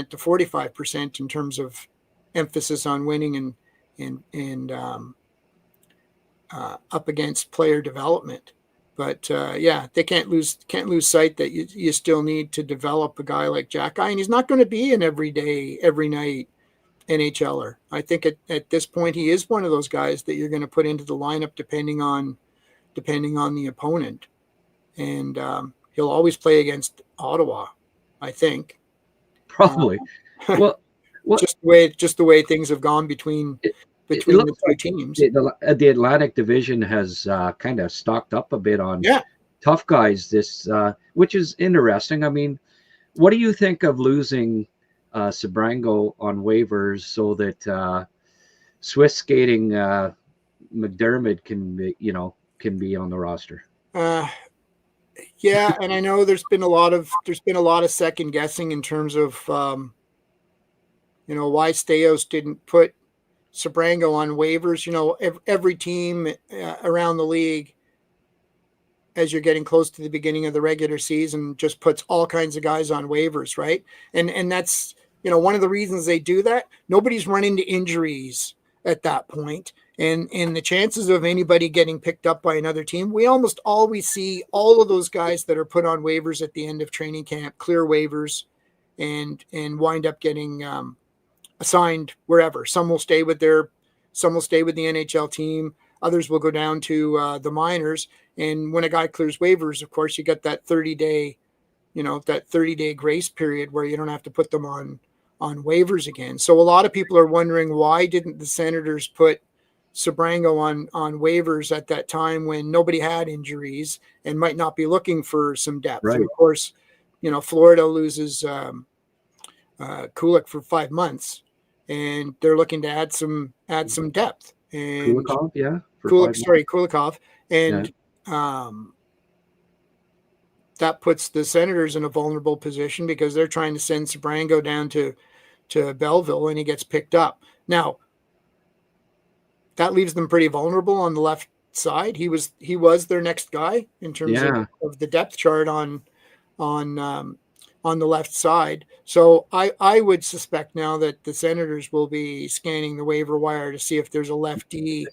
to 45% in terms of emphasis on winning and up against player development. But they can't lose sight that you still need to develop a guy like Jack Guy, and he's not going to be an every night NHLer. I think at this point he is one of those guys that you're going to put into the lineup depending on the opponent, and he'll always play against Ottawa, I think. Probably. Well, just the way things have gone between the two teams. The Atlantic Division has kind of stocked up a bit on tough guys, which is interesting. I mean, what do you think of losing Sebrango on waivers so that Swiss skating McDermott can be on the roster? Yeah, and I know there's been a lot of second guessing in terms of why Staios didn't put Sebrango on waivers. Every team around the league, as you're getting close to the beginning of the regular season, just puts all kinds of guys on waivers, right? And that's one of the reasons they do that. Nobody's run into injuries at that point, and the chances of anybody getting picked up by another team, we almost always see all of those guys that are put on waivers at the end of training camp clear waivers and wind up getting assigned wherever. Some will stay with the NHL team. Others will go down to the minors. And when a guy clears waivers, of course, you get that 30-day grace period where you don't have to put them on waivers again. So a lot of people are wondering, why didn't the Senators put Sebrango on waivers at that time when nobody had injuries and might not be looking for some depth? Right. And of course, Florida loses Kulik for 5 months, and they're looking to add some depth. And Kulikov, and that puts the Senators in a vulnerable position because they're trying to send Sebrango down to Belleville, and he gets picked up. Now, that leaves them pretty vulnerable on the left side. He was their next guy in terms of the depth chart on the left side. So I would suspect now that the Senators will be scanning the waiver wire to see if there's a lefty,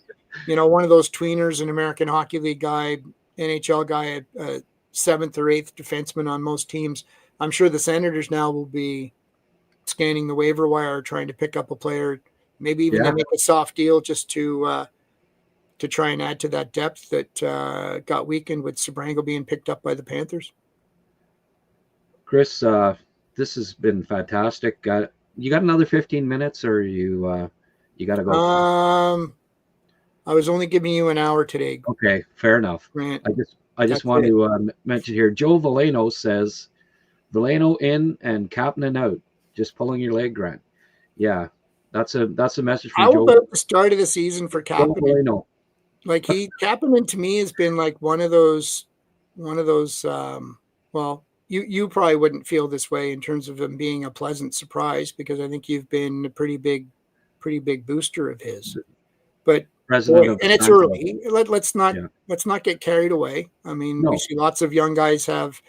one of those tweeners, an American Hockey League guy, NHL guy, a 7th or 8th defenseman on most teams. I'm sure the Senators now will be scanning the waiver wire, trying to pick up a player, maybe even to make a soft deal just to try and add to that depth that got weakened with Sebrango being picked up by the Panthers. Chris, this has been fantastic. You got another 15 minutes, or you got to go? I was only giving you an hour today. Okay, fair enough. Grant. I just want to mention here, Joe Valeno says, Valeno in and Kapanen out. Just pulling your leg, Grant. Yeah, that's a message from Joe. How about the start of the season for Kapanen? Like Kapanen to me has been like one of those. Well, you probably wouldn't feel this way in terms of him being a pleasant surprise, because I think you've been a pretty big booster of his. But and it's early. Let's not get carried away. I mean, we see lots of young guys have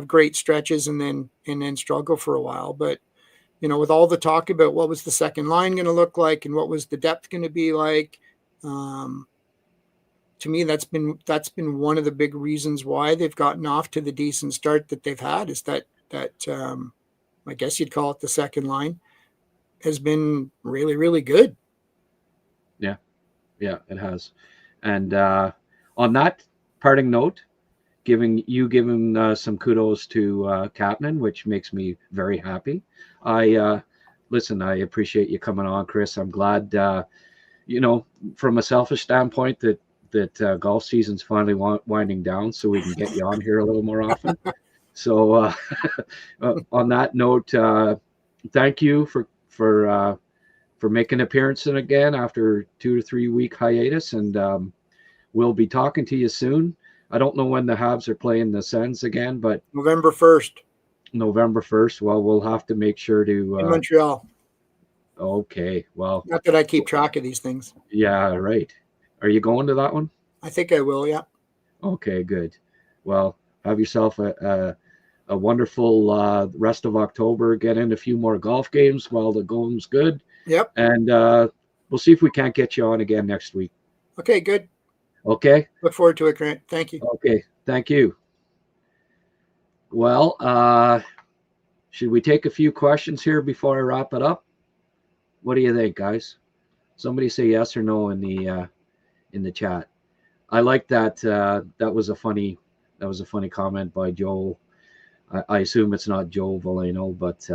great stretches and then struggle for a while. But with all the talk about what was the second line going to look like and what was the depth going to be like, to me, that's been one of the big reasons why they've gotten off to the decent start that they've had, is that I guess you'd call it the second line has been really, really good. Yeah, it has. And on that parting note, giving some kudos to Kapanen, which makes me very happy. Listen, I appreciate you coming on, Chris. I'm glad, from a selfish standpoint, that golf season's finally winding down, so we can get you on here a little more often. So, on that note, thank you for making an appearance again after 2 to 3 week hiatus, and we'll be talking to you soon. I don't know when the Habs are playing the Sens again, but November 1st. November 1st. Well, we'll have to make sure to in Montreal. Okay. Well, not that I keep track of these things. Yeah, right. Are you going to that one? I think I will. Yeah. Okay, good. Well, have yourself a wonderful rest of October. Get in a few more golf games while the going's good. Yep. And we'll see if we can't get you on again next week. Okay, good. Okay. Look forward to it, Grant. Thank you. Okay, thank you. Well, should we take a few questions here before I wrap it up? What do you think, guys? Somebody say yes or no in the chat. I like that. That was a funny comment by Joe. I assume it's not Joe Valeno, but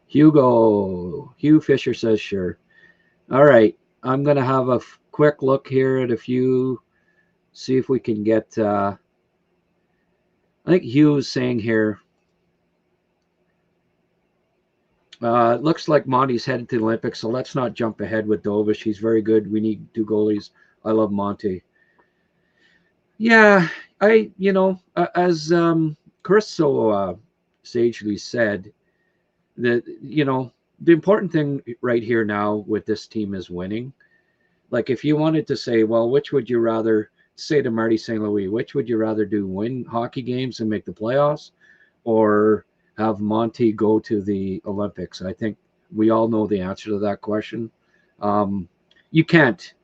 Hugh Fisher says sure. All right, I'm gonna have a quick look here at a few. See if we can get. I think Hugh is saying here. It looks like Monty's headed to the Olympics, so let's not jump ahead with Dobes. He's very good. We need 2 goalies. I love Monty. Yeah, as Chris so sagely said, that the important thing right here now with this team is winning. Like, if you wanted to say, well, which would you rather say to Marty St. Louis? Which would you rather do? Win hockey games and make the playoffs, or have Monty go to the Olympics? I think we all know the answer to that question. You can't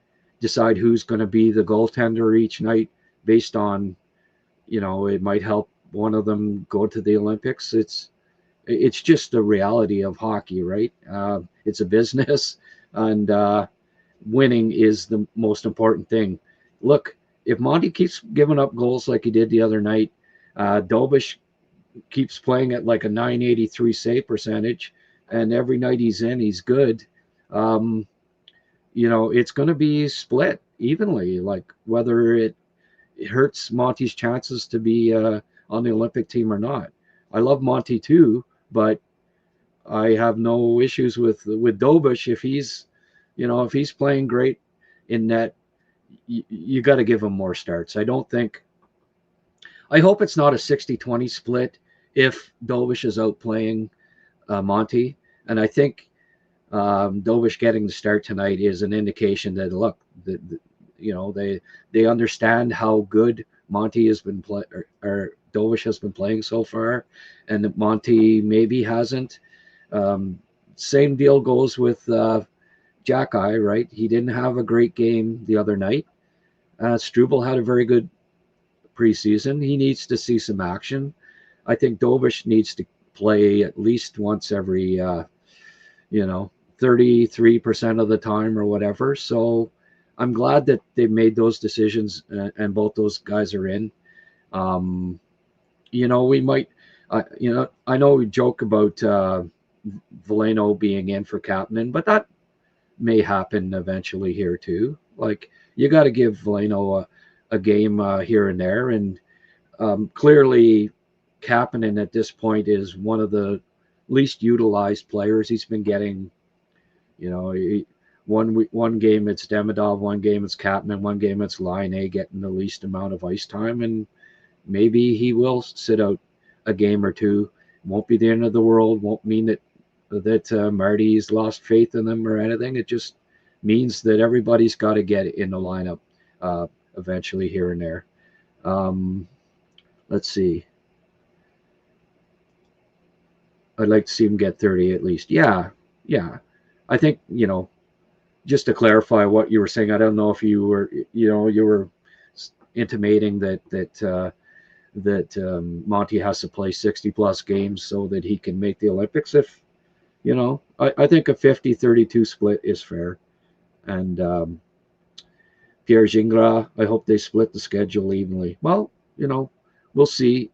decide who's going to be the goaltender each night based on, it might help one of them go to the Olympics. It's just the reality of hockey, right? It's a business, and winning is the most important thing. Look, if Monty keeps giving up goals like he did the other night, Dobes keeps playing at like a .983 save percentage, and every night he's in, he's good. It's going to be split evenly, like whether it hurts Monty's chances to be on the Olympic team or not. I love Monty too, but I have no issues with Dobes. If he's playing great in net, you got to give him more starts. I hope it's not a 60-20 split if Dobes is out playing Monty. And I think Dobes getting the start tonight is an indication that, look, they understand how good Monty has been or Dobes has been playing so far, and that Monty maybe hasn't. Same deal goes with Jack-Eye, right? He didn't have a great game the other night. Struble had a very good preseason. He needs to see some action. I think Dobes needs to play at least once every 33% of the time or whatever. So I'm glad that they made those decisions, and both those guys are in. We might I know we joke about Valeno being in for Kapanen, but that may happen eventually here too. Like, you got to give Valeno a game here and there, and clearly Kapanen at this point is one of the least utilized players. He's been getting, one game it's Demidov, one game it's Kapanen, one game it's Laine getting the least amount of ice time, and maybe he will sit out a game or two. Won't be the end of the world. Won't mean that Marty's lost faith in them or anything. It just means that everybody's got to get in the lineup eventually here and there. Let's see. I'd like to see him get 30 at least. Yeah. I think, just to clarify what you were saying, I don't know if you were intimating that Monty has to play 60 plus games so that he can make the Olympics. If, I think a 50-32 split is fair. And Pierre Gingras, I hope they split the schedule evenly. Well, we'll see.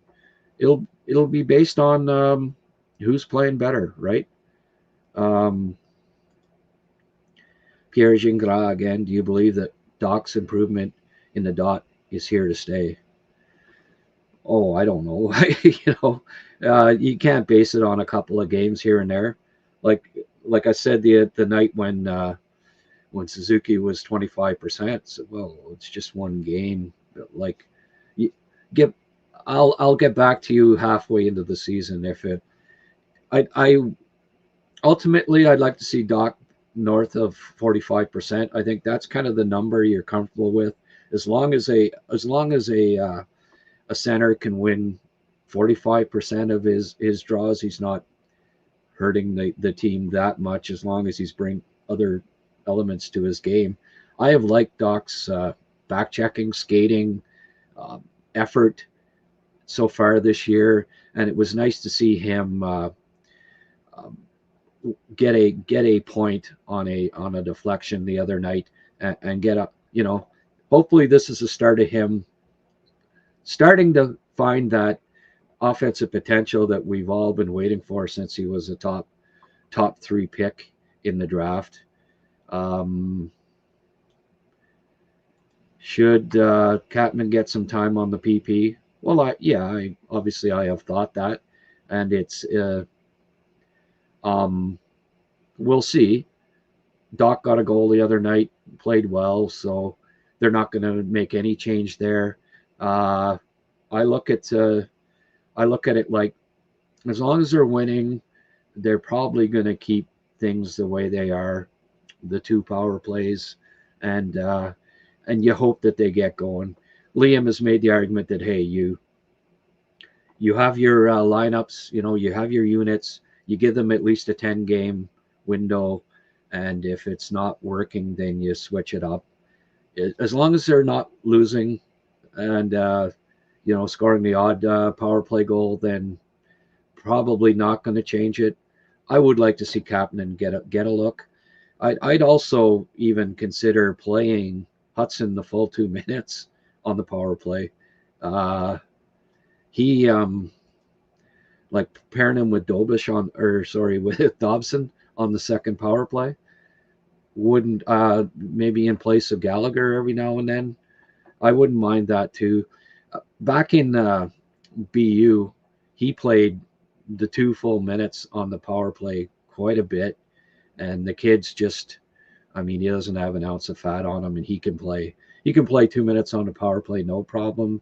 It'll be based on who's playing better, right? Pierre Gingras again. Do you believe that Doc's improvement in the dot is here to stay? Oh, I don't know. You can't base it on a couple of games here and there. Like I said the night when Suzuki was 25%. So, well, it's just one game. Like, I'll get back to you halfway into the season if it. I ultimately I'd like to see Doc north of 45%. I think that's kind of the number you're comfortable with, as long as a center can win 45% of his draws. He's not hurting the team that much, as long as he's bring other elements to his game. I have liked Doc's back checking, skating, effort so far this year, and it was nice to see him get a point on a deflection the other night and get up. Hopefully this is the start of him starting to find that offensive potential that we've all been waiting for since he was a top 3 pick in the draft. Should Catman get some time on the PP? Well, I obviously have thought that, and it's we'll see. Doc got a goal the other night, played well, so they're not going to make any change there. I look at it like, as long as they're winning, they're probably going to keep things the way they are, the 2 power plays, and you hope that they get going. Liam has made the argument that, hey, you have your lineups, you have your units, you give them at least a 10-game window, and if it's not working, then you switch it up. As long as they're not losing and scoring the odd power play goal, then probably not going to change it. I would like to see Kapanen get a look. I'd also even consider playing Hudson the full 2 minutes on the power play. He pairing him with with Dobson on the second power play wouldn't, maybe in place of Gallagher every now and then. I wouldn't mind that too. Back in BU, he played the 2 full minutes on the power play quite a bit, and the kid's just, he doesn't have an ounce of fat on him, and he can play 2 minutes on the power play, no problem.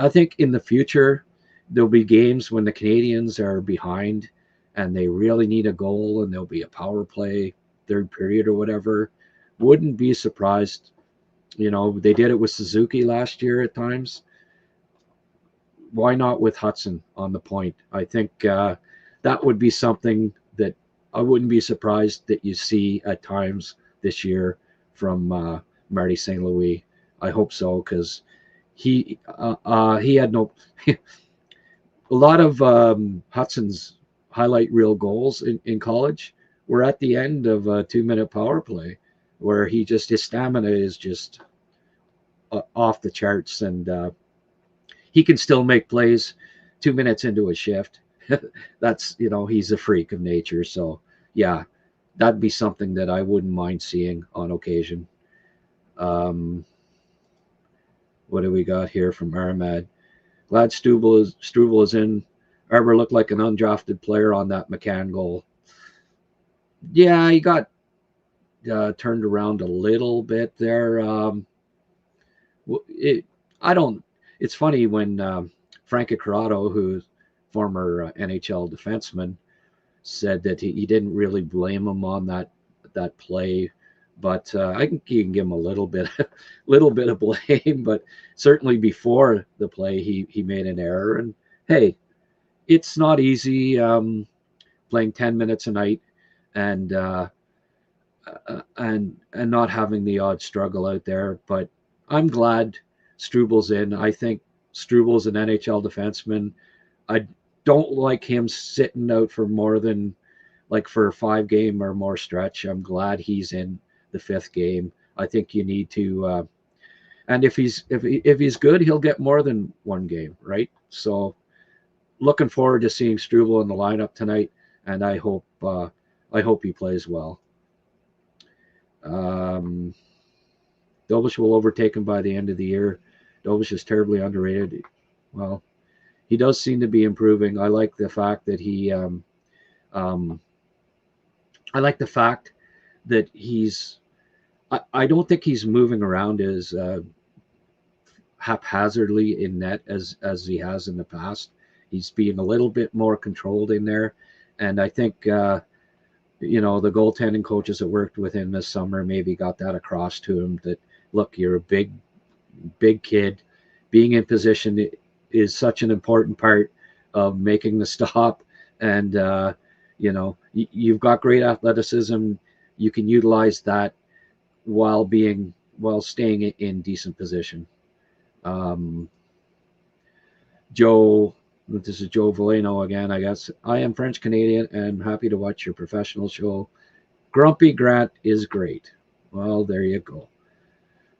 I think in the future, there'll be games when the Canadiens are behind and they really need a goal, and there'll be a power play, third period or whatever. Wouldn't be surprised. They did it with Suzuki last year at times. Why not with Hudson on the point? I think that would be something that I wouldn't be surprised that you see at times this year from Marty St. Louis. I hope so, because he had no a lot of Hudson's highlight reel goals in college were at the end of a 2-minute power play, where his stamina is just off the charts, and he can still make plays 2 minutes into a shift. That's, he's a freak of nature. So yeah, that'd be something that I wouldn't mind seeing on occasion. What do we got here from Armad? Glad Struble is in. Arbor looked like an undrafted player on that McCann goal. Yeah, he got turned around a little bit there. It's funny when Frank Corrado, who's former NHL defenseman, said that he didn't really blame him on that play, but I think you can give him a little bit of blame. But certainly before the play, he made an error. And hey, it's not easy playing 10 minutes a night and not having the odd struggle out there. But I'm glad Struble's in. I think Struble's an NHL defenseman. I don't like him sitting out for more than for a 5-game or more stretch. I'm glad he's in the 5th game. I think you need to. And if he's good, he'll get more than one game, right? So, looking forward to seeing Struble in the lineup tonight, and I hope he plays well. Dobes will overtake him by the end of the year. Dobes is terribly underrated. Well, he does seem to be improving. I like the fact that he's. I don't think he's moving around as haphazardly in net as he has in the past. He's being a little bit more controlled in there, and I think the goaltending coaches that worked with him this summer maybe got that across to him that, look, you're a big kid. Being in position is such an important part of making the stop, and you've got great athleticism. You can utilize that while staying in decent position. Joe, this is Joe Valeno again, I guess. I am French Canadian and happy to watch your professional show. Grumpy Grant is great. Well, there you go.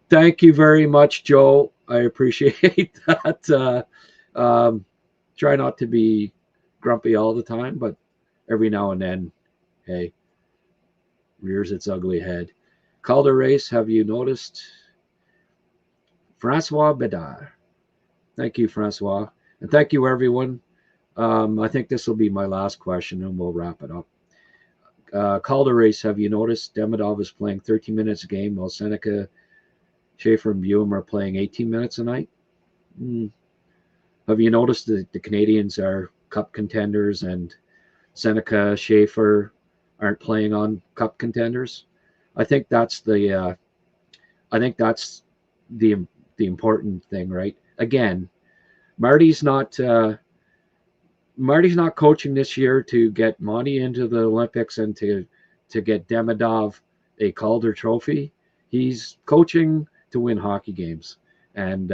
Thank you very much, Joe. I appreciate that. Try not to be grumpy all the time, but every now and then, hey, rears its ugly head. Calder race, have you noticed? Francois Bedard. Thank you, Francois. And thank you, everyone. I think this will be my last question, and we'll wrap it up. Calder race, have you noticed Demidov is playing 13 minutes a game while Seneca, Schaefer, and Buim are playing 18 minutes a night? Have you noticed that the Canadiens are cup contenders and Seneca, Schaefer aren't playing on cup contenders? I think that's the important thing, right? Again, Marty's not coaching this year to get Monty into the Olympics and to get Demidov a Calder trophy. He's coaching to win hockey games, and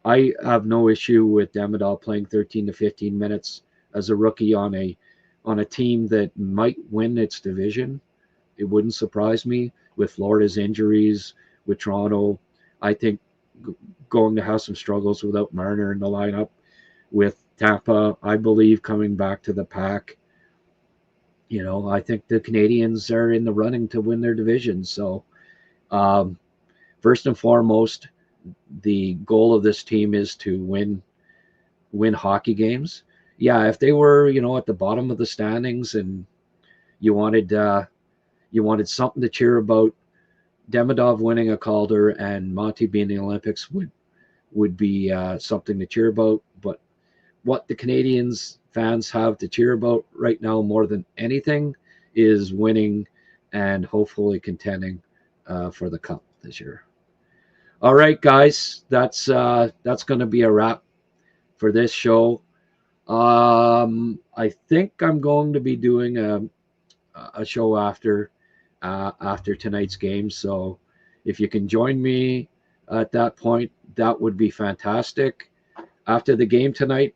I have no issue with Demidov playing 13 to 15 minutes as a rookie on a team that might win its division. It wouldn't surprise me with Florida's injuries, with Toronto. I think going to have some struggles without Marner in the lineup. With Tampa, I believe, coming back to the pack. I think the Canadiens are in the running to win their division. So, first and foremost, the goal of this team is to win hockey games. Yeah, if they were, at the bottom of the standings and you wanted something to cheer about, Demidov winning a Calder and Monty being in the Olympics would be something to cheer about. But what the Canadiens fans have to cheer about right now more than anything is winning and hopefully contending for the cup this year. All right, guys, that's going to be a wrap for this show. I think I'm going to be doing a show after tonight's game. So if you can join me at that point, that would be fantastic. After the game tonight,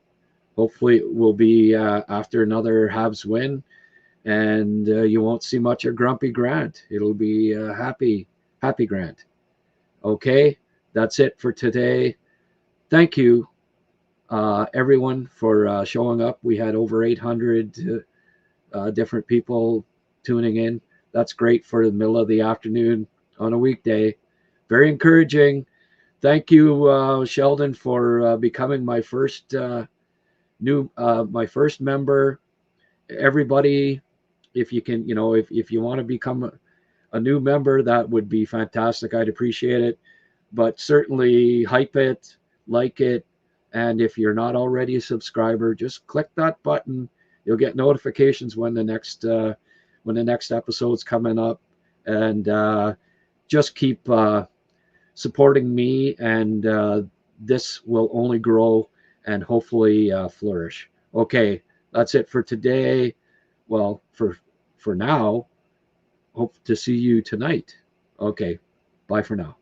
hopefully it will be after another Habs win, and you won't see much of Grumpy Grant. It'll be happy Grant. Okay, that's it for today. Thank you, everyone, for showing up. We had over 800 different people tuning in. That's great for the middle of the afternoon on a weekday. Very encouraging. Thank you, Sheldon, for becoming my first member. Everybody, if you can, if you want to become a new member, that would be fantastic. I'd appreciate it. But certainly hype it, like it, and if you're not already a subscriber, just click that button. You'll get notifications when the next episode's coming up, and just keep supporting me, and this will only grow and hopefully flourish. Okay, that's it for today. Well, for now, hope to see you tonight. Okay, bye for now.